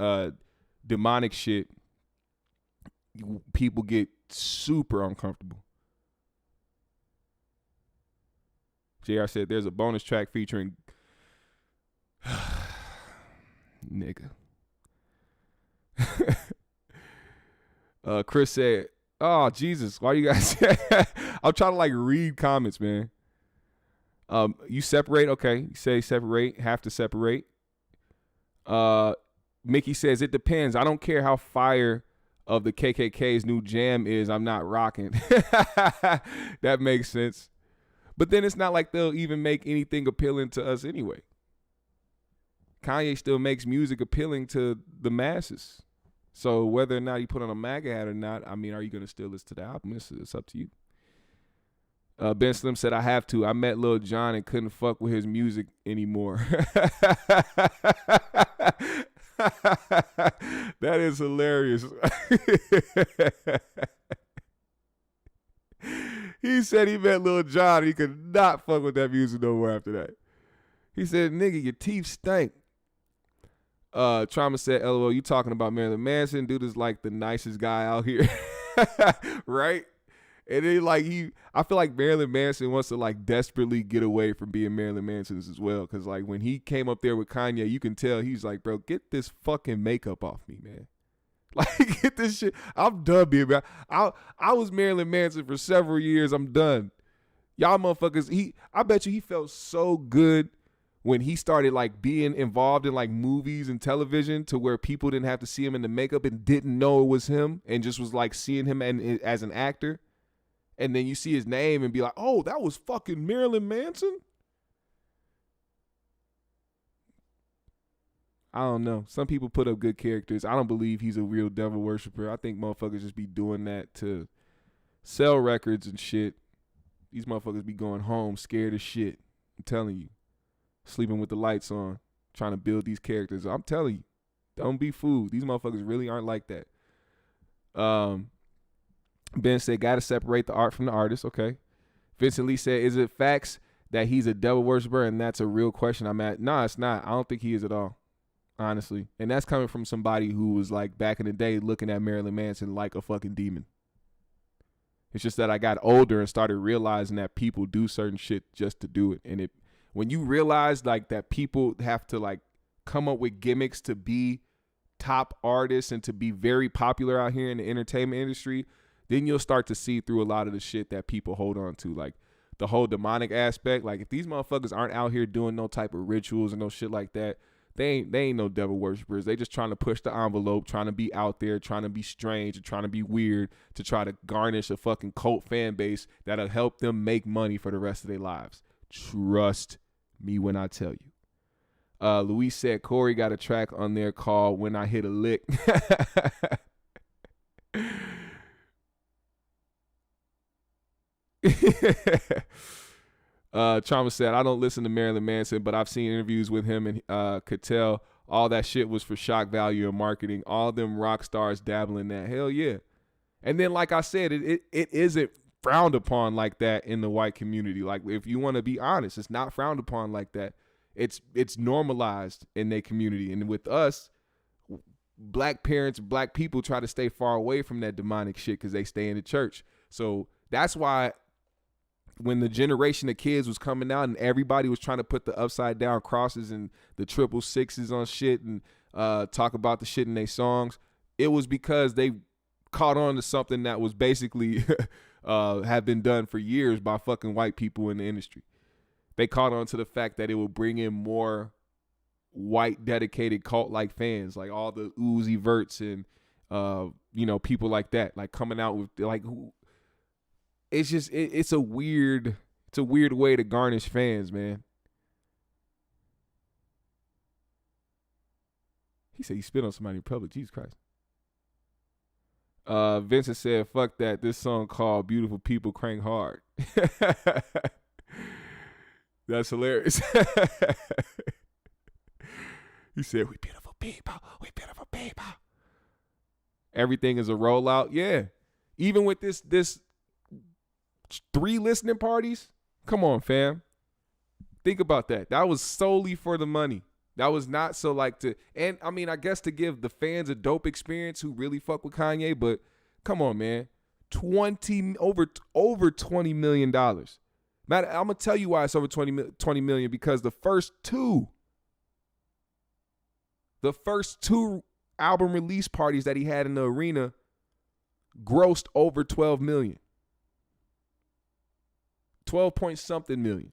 demonic shit, people get super uncomfortable. JR said there's a bonus track featuring nigga. Chris said, oh, Jesus, why you guys? I'm trying to like read comments, man. You separate, okay. You say separate, have to separate. Mickey says, it depends. I don't care how fire of the KKK's new jam is, I'm not rocking. That makes sense. But then it's not like they'll even make anything appealing to us anyway. Kanye still makes music appealing to the masses. So whether or not you put on a MAGA hat or not, I mean, are you going to still listen to the album? It's up to you. Ben Slim said, I have to. I met Lil Jon and couldn't fuck with his music anymore. That is hilarious. He said he met Lil Jon. He could not fuck with that music no more after that. He said, nigga, your teeth stink. Trauma said, LOL, you talking about Marilyn Manson? Dude is like the nicest guy out here. Right? And then like I feel like Marilyn Manson wants to like desperately get away from being Marilyn Manson as well. Cause like when he came up there with Kanye, you can tell he's like, bro, get this fucking makeup off me, man. Like, get this shit. I'm done being Marilyn. I was Marilyn Manson for several years. I'm done. Y'all motherfuckers, I bet you he felt so good when he started like being involved in like movies and television, to where people didn't have to see him in the makeup and didn't know it was him, and just was like seeing him as an actor. And then you see his name and be like, oh, that was fucking Marilyn Manson? I don't know. Some people put up good characters. I don't believe he's a real devil worshiper. I think motherfuckers just be doing that to sell records and shit. These motherfuckers be going home scared as shit. I'm telling you. Sleeping with the lights on, trying to build these characters. I'm telling you, don't be fooled. These motherfuckers really aren't like that. Ben said, gotta separate the art from the artist. Okay. Vincent Lee said, is it facts that he's a devil worshiper? And that's a real question I'm at. No, it's not. I don't think he is at all, honestly. And that's coming from somebody who was like back in the day looking at Marilyn Manson like a fucking demon. It's just that I got older and started realizing that people do certain shit just to do it. And when you realize like that people have to like come up with gimmicks to be top artists and to be very popular out here in the entertainment industry, then you'll start to see through a lot of the shit that people hold on to. Like the whole demonic aspect. Like if these motherfuckers aren't out here doing no type of rituals and no shit like that, they ain't no devil worshipers. They just trying to push the envelope, trying to be out there, trying to be strange, and trying to be weird to try to garnish a fucking cult fan base that'll help them make money for the rest of their lives. Trust me when I tell you. Luis said Corey got a track on there called When I Hit a Lick. Trauma said, I don't listen to Marilyn Manson, but I've seen interviews with him and could tell all that shit was for shock value and marketing. All them rock stars dabble in that. Hell yeah. And then, like I said, it isn't frowned upon like that in the white community. Like, if you want to be honest, it's not frowned upon like that. It's normalized in their community. And with us, black parents, black people try to stay far away from that demonic shit because they stay in the church. So that's why when the generation of kids was coming out and everybody was trying to put the upside down crosses and the 666s on shit and talk about the shit in their songs, it was because they caught on to something that was basically have been done for years by fucking white people in the industry. They caught on to the fact that it would bring in more white dedicated cult-like fans, like all the Uzi Verts and people like that, like coming out with like who. It's just it's a weird way to garnish fans, man. He said he spit on somebody in public. Jesus Christ. Vincent said, fuck that. This song called Beautiful People Crank Hard. That's hilarious. He said, we beautiful people. We beautiful people. Everything is a rollout. Yeah. Even with this 3 listening parties. Come on, fam. Think about that. That was solely for the money. That was not so like to, and I mean, I guess to give the fans a dope experience who really fuck with Kanye, but come on, man. Over $20 million. Man, I'm gonna tell you why it's over 20 million, because the first two album release parties that he had in the arena grossed over 12 million. 12 point something million.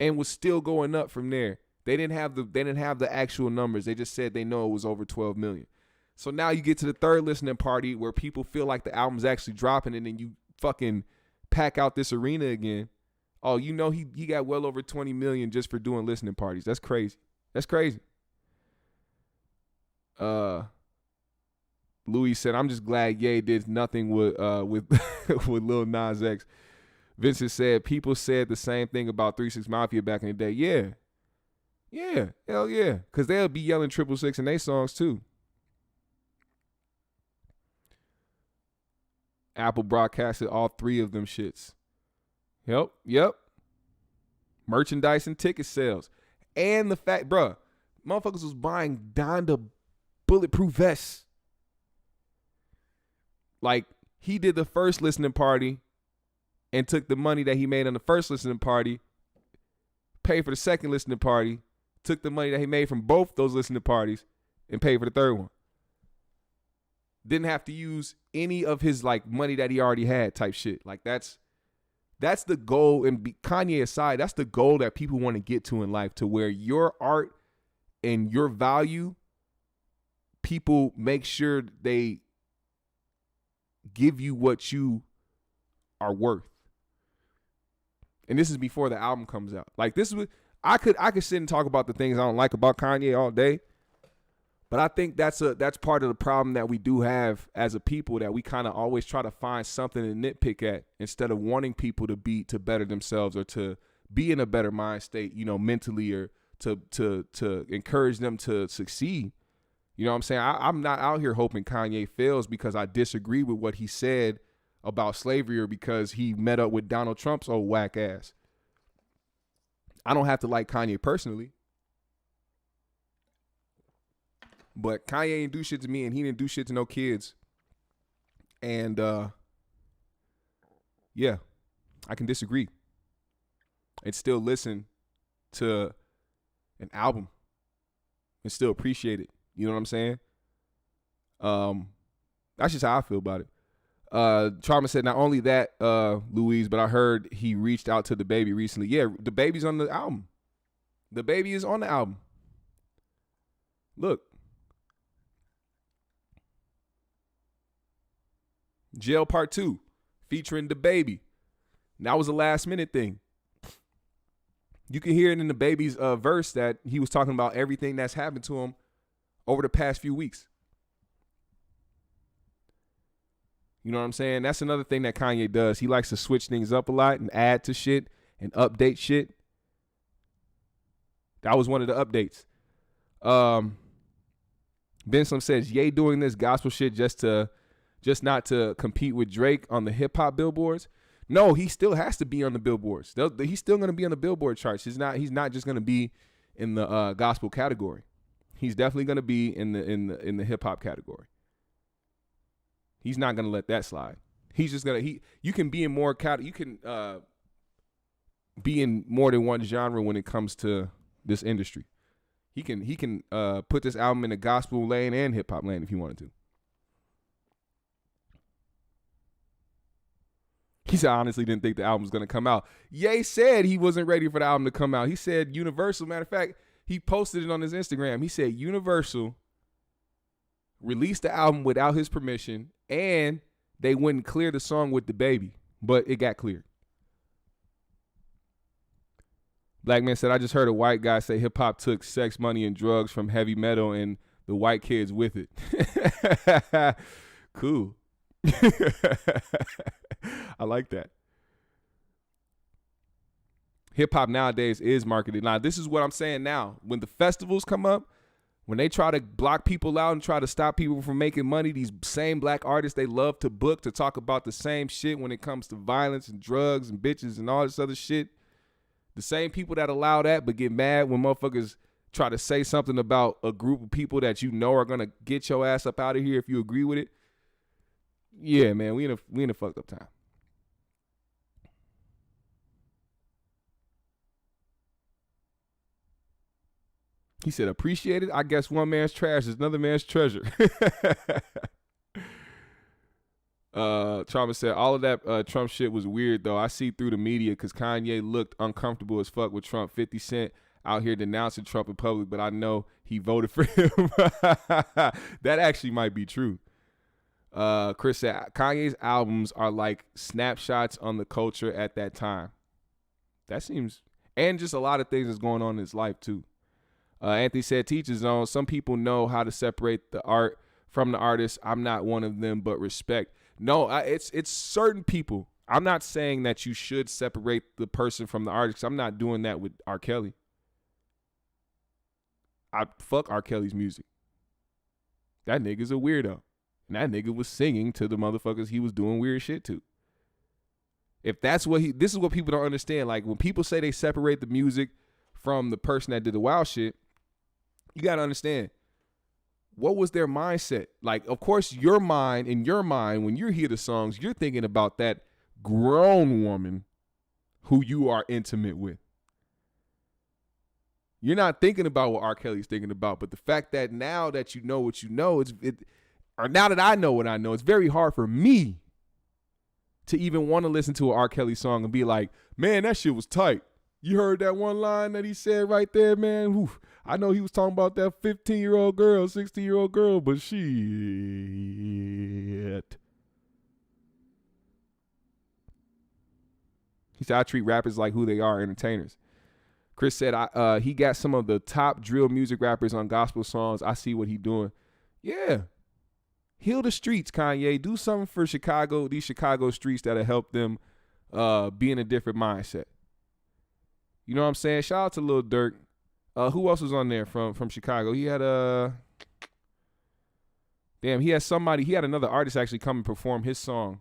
And was still going up from there. They didn't have the actual numbers. They just said they know it was over 12 million. So now you get to the third listening party where people feel like the album's actually dropping, and then you fucking pack out this arena again. Oh, you know he got well over 20 million just for doing listening parties. That's crazy. That's crazy. Louis said, I'm just glad Ye did nothing with with Lil Nas X. Vincent said, people said the same thing about 3 6 Mafia back in the day. Yeah. Yeah. Hell yeah. Because they'll be yelling 666 in their songs too. Apple broadcasted all 3 of them shits. Yep. Merchandise and ticket sales. And the fact, bruh, motherfuckers was buying Donda bulletproof vests. Like, he did the first listening party and took the money that he made on the first listening party, paid for the second listening party, took the money that he made from both those listening parties, and paid for the third one. Didn't have to use any of his like money that he already had type shit. Like that's the goal. And Kanye aside, that's the goal that people want to get to in life, to where your art and your value, people make sure they give you what you are worth. And this is before the album comes out. Like, this is, I could sit and talk about the things I don't like about Kanye all day, but I think that's part of the problem that we do have as a people, that we kind of always try to find something to nitpick at instead of wanting people to better themselves or to be in a better mind state, mentally, or to encourage them to succeed. You know what I'm saying? I'm not out here hoping Kanye fails because I disagree with what he said about slavery or because he met up with Donald Trump's old whack ass. I don't have to like Kanye personally, but Kanye didn't do shit to me, and he didn't do shit to no kids. And yeah, I can disagree and still listen to an album and still appreciate it. You know what I'm saying? That's just how I feel about it. Trauma said not only that, Louise, but I heard he reached out to the baby recently. Yeah, the baby's on the album. The baby is on the album. Look. Jail Part 2 featuring the baby. And that was a last minute thing. You can hear it in the baby's verse that he was talking about everything that's happened to him over the past few weeks. You know what I'm saying? That's another thing that Kanye does. He likes to switch things up a lot and add to shit and update shit. That was one of the updates. Ben Slim says, Ye doing this gospel shit just not to compete with Drake on the hip hop billboards. No, he still has to be on the billboards. He's still going to be on the Billboard charts. He's not just going to be in the gospel category. He's definitely going to be in the hip hop category. He's not going to let that slide. He's just going to you can be in more you can be in more than one genre when it comes to this industry. He can put this album in the gospel lane and hip hop lane if he wanted to. He said, I honestly didn't think the album was going to come out. Ye said he wasn't ready for the album to come out. He said Universal, matter of fact, he posted it on his Instagram. He said Universal released the album without his permission, and they wouldn't clear the song with the baby, but it got cleared. Black man said, I just heard a white guy say hip hop took sex, money, and drugs from heavy metal and the white kids with it. Cool. I like that. Hip hop nowadays is marketed. Now, this is what I'm saying now. When the festivals come up, when they try to block people out and try to stop people from making money, these same black artists they love to book to talk about the same shit when it comes to violence and drugs and bitches and all this other shit. The same people that allow that but get mad when motherfuckers try to say something about a group of people that you know are going to get your ass up out of here if you agree with it. Yeah, man, we in a fucked up time. He said, appreciate it. I guess one man's trash is another man's treasure. Trauma said, all of that Trump shit was weird, though. I see through the media because Kanye looked uncomfortable as fuck with Trump. 50 Cent out here denouncing Trump in public, but I know he voted for him. That actually might be true. Chris said, Kanye's albums are like snapshots on the culture at that time. That seems, and just a lot of things that's going on in his life, too. Anthony said, teachers zone. Some people know how to separate the art from the artist. I'm not one of them, but respect. No, it's certain people. I'm not saying that you should separate the person from the artist. I'm not doing that with R. Kelly. I fuck R. Kelly's music. That nigga's a weirdo. And that nigga was singing to the motherfuckers he was doing weird shit to. If that's what this is what people don't understand. Like when people say they separate the music from the person that did the wild shit, you got to understand, what was their mindset? Like, of course, in your mind, when you hear the songs, you're thinking about that grown woman who you are intimate with. You're not thinking about what R. Kelly's thinking about, but the fact that now that you know what you know, or now that I know what I know, it's very hard for me to even want to listen to an R. Kelly song and be like, man, that shit was tight. You heard that one line that he said right there, man? Whew. I know he was talking about that 15-year-old girl, 16-year-old girl, but shit. He said, I treat rappers like who they are, entertainers. Chris said, he got some of the top drill music rappers on gospel songs. I see what he doing. Yeah. Heal the streets, Kanye. Do something for Chicago, these Chicago streets that'll help them be in a different mindset. You know what I'm saying? Shout out to Lil Durk. Who else was on there from Chicago? He had he had another artist actually come and perform his song.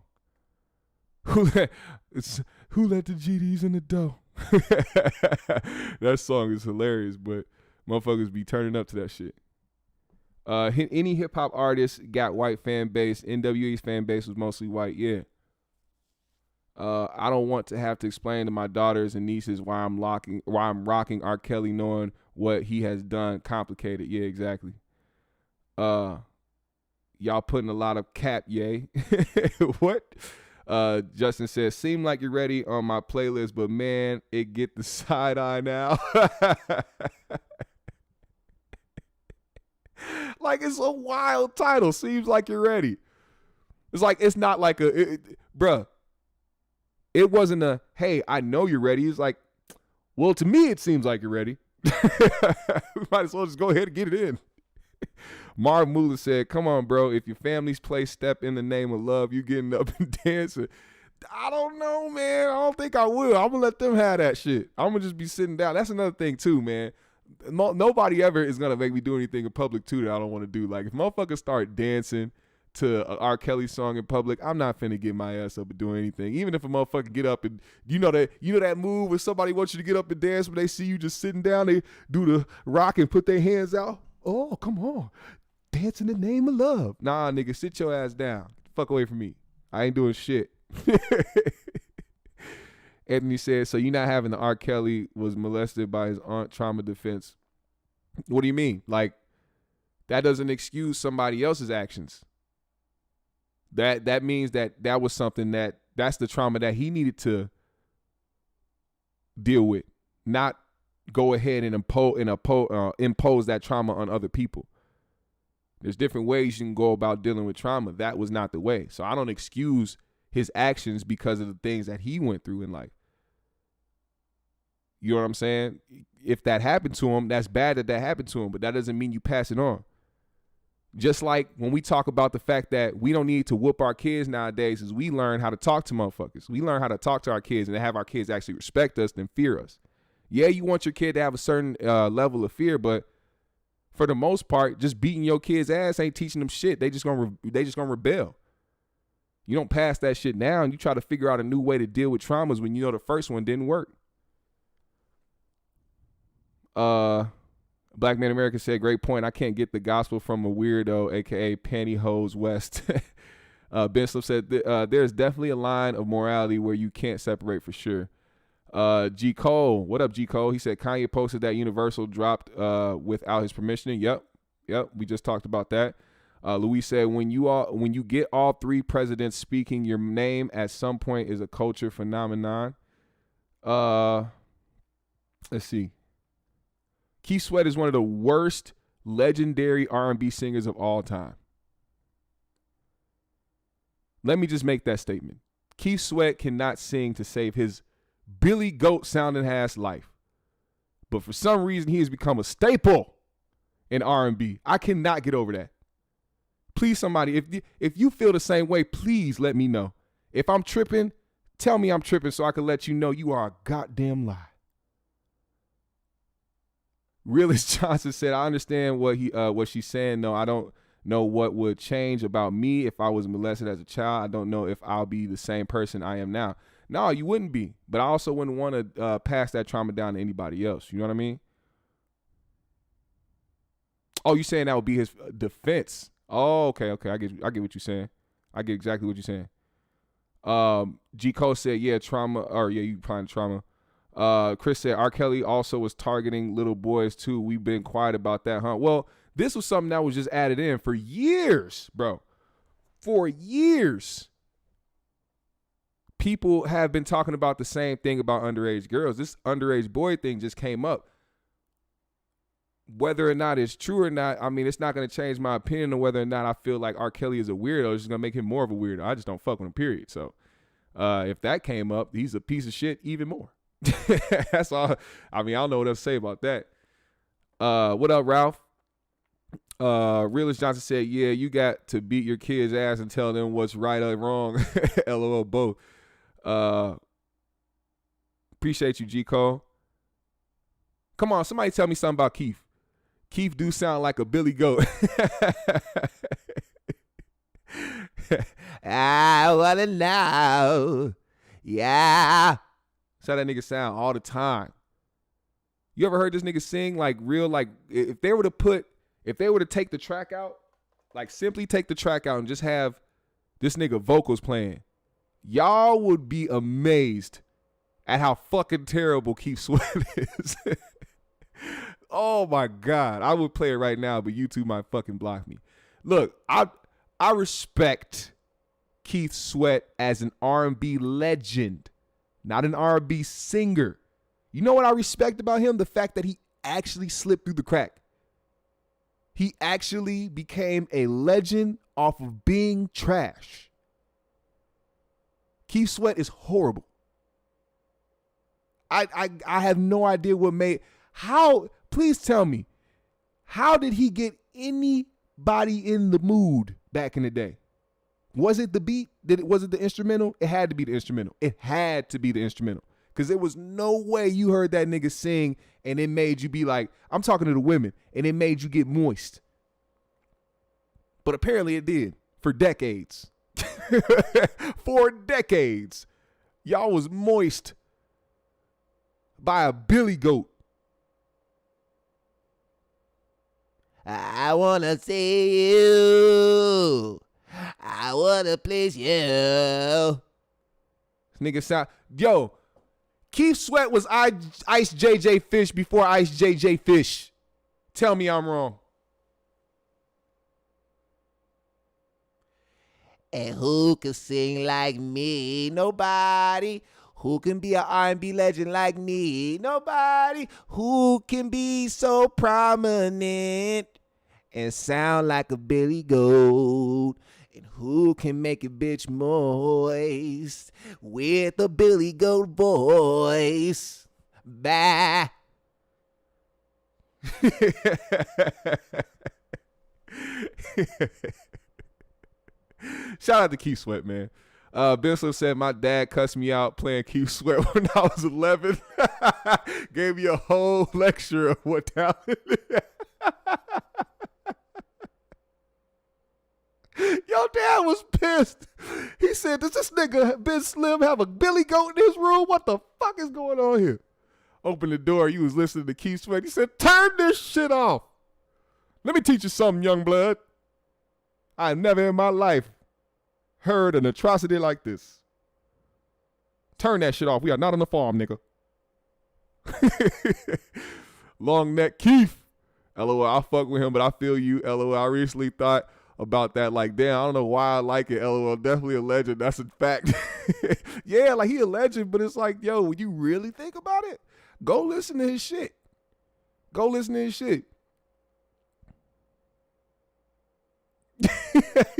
Who let the GDs in the dough? That song is hilarious, but motherfuckers be turning up to that shit. Any hip hop artist got white fan base. NWA's fan base was mostly white. Yeah. I don't want to have to explain to my daughters and nieces why I'm rocking R. Kelly, knowing what he has done. Complicated. Yeah, exactly. Y'all putting a lot of cap, yay. What? Justin says, seem like you're ready on my playlist, but man, it get the side eye now. Like, it's a wild title. Seems like you're ready. It's like, it's not like bruh. It wasn't a, hey, I know you're ready. It's like, well, to me, it seems like you're ready. We might as well just go ahead and get it in. Marv Muller said, come on, bro. If your families play Step in the Name of Love, you getting up and dancing. I don't know, man. I don't think I will. I'm going to let them have that shit. I'm going to just be sitting down. That's another thing, too, man. Nobody ever is going to make me do anything in public, too, that I don't want to do. Like, if motherfuckers start dancing to an R. Kelly song in public, I'm not finna get my ass up and do anything. Even if a motherfucker get up and you know that move where somebody wants you to get up and dance when they see you just sitting down, they do the rock and put their hands out. Oh, come on. Dance in the name of love. Nah, nigga, sit your ass down. Fuck away from me. I ain't doing shit. Anthony said, so you not having the R. Kelly was molested by his aunt trauma defense. What do you mean? Like, that doesn't excuse somebody else's actions. That means that was something that's the trauma that he needed to deal with, not go ahead and impose that trauma on other people. There's different ways you can go about dealing with trauma. That was not the way. So I don't excuse his actions because of the things that he went through in life. You know what I'm saying? If that happened to him, that's bad that happened to him, but that doesn't mean you pass it on. Just like when we talk about the fact that we don't need to whoop our kids nowadays, is we learn how to talk to motherfuckers. We learn how to talk to our kids and have our kids actually respect us and fear us. Yeah, you want your kid to have a certain level of fear, but for the most part, just beating your kid's ass ain't teaching them shit. They just gonna rebel. You don't pass that shit down. You try to figure out a new way to deal with traumas when you know the first one didn't work. Black Man America said, great point. I can't get the gospel from a weirdo, aka Pantyhose West. Ben Slip said, there's definitely a line of morality where you can't separate for sure. G. Cole, what up, G. Cole? He said Kanye posted that Universal dropped without his permission. Yep, we just talked about that. Luis said, when you get all three presidents speaking your name at some point is a culture phenomenon. Let's see. Keith Sweat is one of the worst legendary R&B singers of all time. Let me just make that statement. Keith Sweat cannot sing to save his Billy Goat sounding ass life. But for some reason, he has become a staple in R&B. I cannot get over that. Please, somebody, if you feel the same way, please let me know. If I'm tripping, tell me I'm tripping so I can let you know you are a goddamn lie. Realist Johnson said, I understand what she's saying. No, I don't know what would change about me if I was molested as a child. I don't know if I'll be the same person I am now. No, you wouldn't be. But I also wouldn't want to pass that trauma down to anybody else. You know what I mean? Oh, you saying that would be his defense? Oh, okay. I get what you're saying. I get exactly what you're saying. G. Cole said, yeah, you find trauma. Chris said, R. Kelly also was targeting little boys too. We've been quiet about that, huh? Well, this was something that was just added in for years, bro. For years. People have been talking about the same thing about underage girls. This underage boy thing just came up. Whether or not it's true or not, I mean, it's not going to change my opinion on whether or not I feel like R. Kelly is a weirdo. It's just going to make him more of a weirdo. I just don't fuck with him, period. So if that came up, he's a piece of shit even more. That's all. I mean, I don't know what else to say about that. What up, Ralph? Realist Johnson said, yeah, you got to beat your kid's ass and tell them what's right or wrong. LOL, both. Appreciate you, G. Cole. Come on, somebody tell me something about Keith. Keith do sound like a Billy Goat. I wanna know. Yeah. That's how that nigga sound all the time. You ever heard this nigga sing like real, like if they were to take the track out, like simply take the track out and just have this nigga vocals playing, y'all would be amazed at how fucking terrible Keith Sweat is. Oh my God. I would play it right now, but YouTube might fucking block me. Look, I I respect Keith Sweat as an R&B legend, not an R&B singer. You know what I respect about him? The fact that he actually slipped through the crack. He actually became a legend off of being trash. Keith Sweat is horrible. I have no idea what made, how, please tell me, how did he get anybody in the mood back in the day? Was it the beat? Was it the instrumental? It had to be the instrumental. It had to be the instrumental. Because there was no way you heard that nigga sing and it made you be like, I'm talking to the women, and it made you get moist. But apparently it did for decades. For decades. Y'all was moist by a billy goat.
I wanna see you. I wanna please you.
This nigga sound, yo, Keith Sweat was Ice JJ Fish before Ice JJ Fish. Tell me I'm wrong.
And who can sing like me? Nobody. Who can be an R&B legend like me? Nobody. Who can be so prominent and sound like a billy goat? And who can make a bitch moist with a billy goat voice? Bah.
Shout out to Keith Sweat, man. Ben Slim said, my dad cussed me out playing Keith Sweat when I was 11. Gave me a whole lecture of what talent is. Your dad was pissed. He said, does this nigga Ben Slim have a billy goat in his room? What the fuck is going on here? Open the door. You was listening to Keith Sweat. He said, turn this shit off. Let me teach you something, young blood. I never in my life heard an atrocity like this. Turn that shit off. We are not on the farm, nigga. Long neck Keith. LOL, I fuck with him, but I feel you. LOL, I recently thought about that. Like, damn, I don't know why I like it. LOL, definitely a legend. That's a fact. Yeah, like he a legend, but it's like, yo, when you really think about it, go listen to his shit. Go listen to his shit.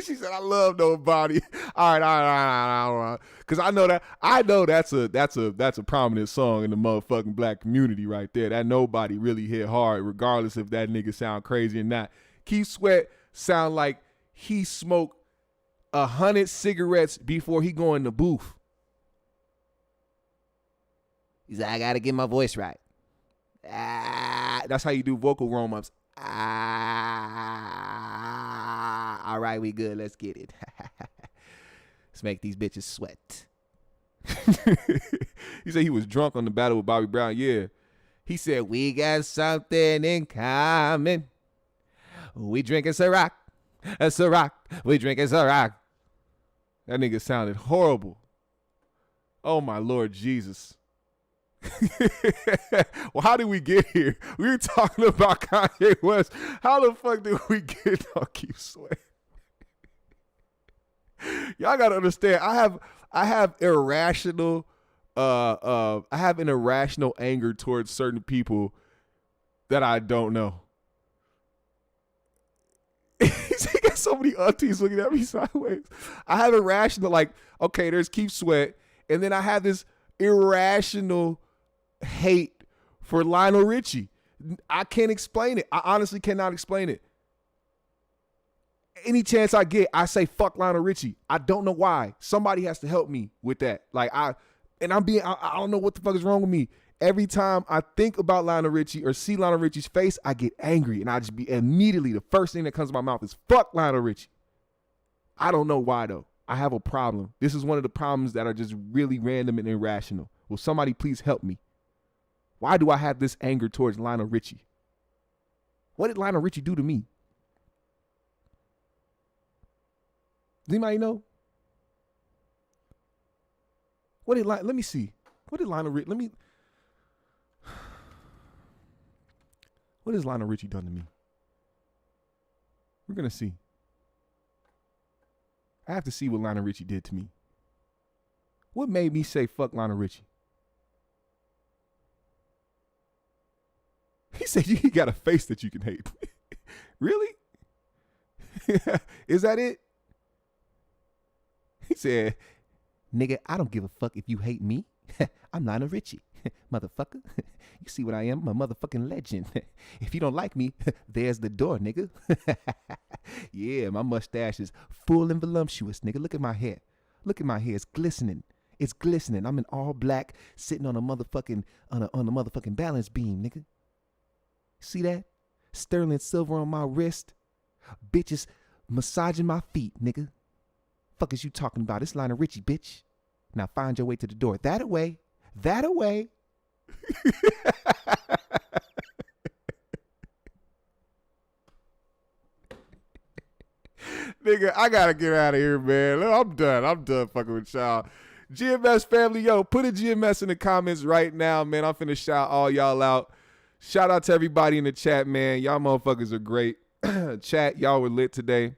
She said, I love nobody. All right. Cause I know that's a prominent song in the motherfucking black community right there. That nobody really hit hard, regardless if that nigga sound crazy or not. Keith Sweat sound like he smoked 100 cigarettes before he go in the booth.
He's like, I gotta get my voice right.
That's how you do vocal warm-ups.
All right, we good. Let's get it. Let's make these bitches sweat.
He said he was drunk on the battle with Bobby Brown. Yeah. He said, we got something in common. We drinking Ciroc. A Ciroc. We drinking Ciroc. That nigga sounded horrible. Oh, my Lord Jesus. Well, how did we get here? We were talking about Kanye West. How the fuck did we get on Keith Sweat? Y'all gotta understand. I have irrational I have an irrational anger towards certain people that I don't know. He got so many aunties looking at me sideways. I have irrational, like, okay, there's Keith Sweat, and then I have this irrational hate for Lionel Richie. I can't explain it. I honestly cannot explain it. Any chance I get, I say fuck Lionel Richie. I don't know why. Somebody has to help me with that. Like I don't know what the fuck is wrong with me. Every time I think about Lionel Richie or see Lionel Richie's face, I get angry, and I just be immediately, the first thing that comes to my mouth is fuck Lionel Richie. I don't know why though. I have a problem. This is one of the problems that are just really random and irrational. Will somebody please help me? Why do I have this anger towards Lionel Richie? What did Lionel Richie do to me? Does anybody know? Let me see. What did Lionel Richie, what has Lionel Richie done to me? We're going to see. I have to see what Lionel Richie did to me. What made me say fuck Lionel Richie? He said you got a face that you can hate. Really? Is that it? He said, nigga, I don't give a fuck if you hate me. I'm Lionel Richie. Motherfucker. You see what I am? I'm a motherfucking legend. If you don't like me, there's the door, nigga. Yeah, my mustache is full and voluptuous, nigga. Look at my hair. Look at my hair. It's glistening. It's glistening. I'm in all black, sitting on a motherfucking on a motherfucking balance beam, nigga. See that? Sterling silver on my wrist. Bitches massaging my feet, nigga. Fuck is you talking about? It's Lionel Richie, bitch. Now find your way to the door. That away. That away. Nigga, I gotta get out of here, man. I'm done fucking with y'all. GMS family, yo, put a GMS in the comments right now, man. I'm finna shout all y'all out. Shout out to everybody in the chat, man. Y'all motherfuckers are great. Chat, y'all were lit today.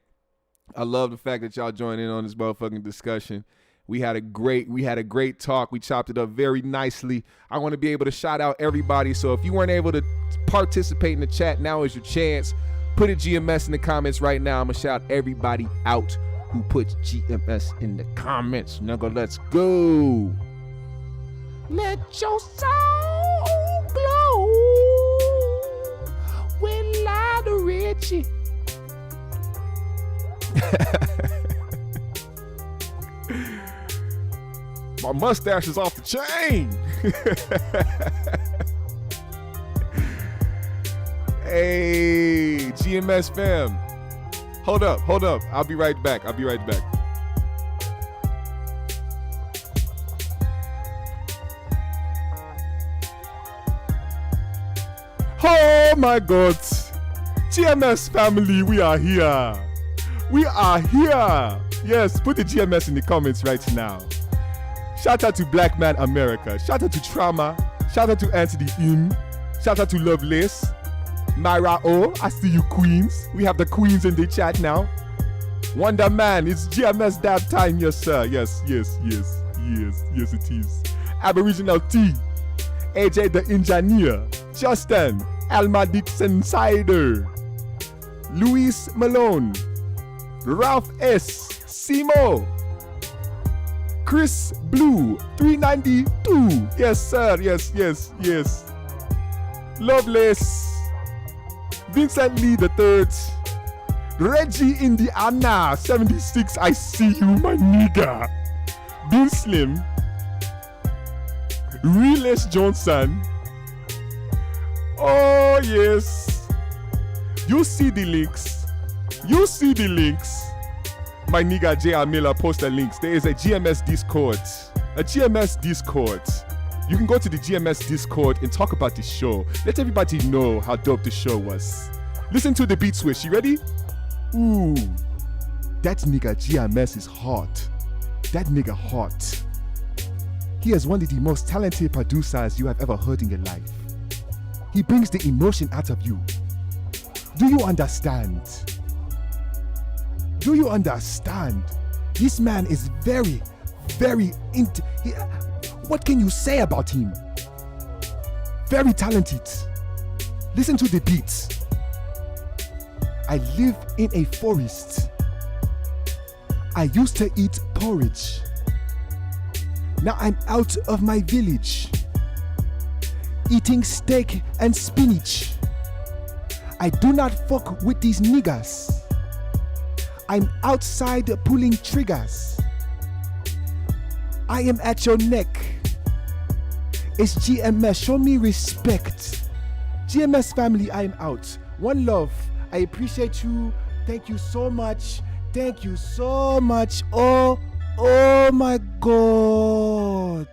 I love the fact that y'all joined in on this motherfucking discussion. We had a great talk. We chopped it up very nicely. I want to be able to shout out everybody. So if you weren't able to participate in the chat, now is your chance. Put a GMS in the comments right now. I'm going to shout everybody out who puts GMS in the comments. Nigga, let's go. Let your soul glow with Lionel Richie. My mustache is off the chain. Hey, GMS fam. Hold up. I'll be right back. Oh my God. GMS family, we are here. Yes, put the GMS in the comments right now. Shout out to Black Man America. Shout out to Trauma. Shout out to Anthony Im. Shout out to Lovelace. Myra O. I see you queens. We have the queens in the chat now. Wonder Man, it's GMS dab time. Yes, sir. Yes, it is. Aboriginal T. AJ the Engineer. Justin. Alma Dixon Sider. Luis Malone. Ralph S. Simo. Chris Blue 392. Yes, sir. Yes. Loveless. Vincent Lee the Third. Reggie Indiana 76. I see you, my nigga. Bill Slim. Realest Johnson. Oh yes. You see the links. My nigga J.R. Miller post the links. There is a GMS Discord. You can go to the GMS Discord and talk about the show. Let everybody know how dope the show was. Listen to the beat switch. You ready? Ooh. That nigga GMS is hot. That nigga hot. He is one of the most talented producers you have ever heard in your life. He brings the emotion out of you. Do you understand? This man is very, very what can you say about him? Very talented. Listen to the beats. I live in a forest. I used to eat porridge. Now I'm out of my village, eating steak and spinach. I do not fuck with these niggas. I'm outside pulling triggers. I am at your neck. It's GMS. Show me respect. GMS family, I am out. One love. I appreciate you. Thank you so much. Oh my God.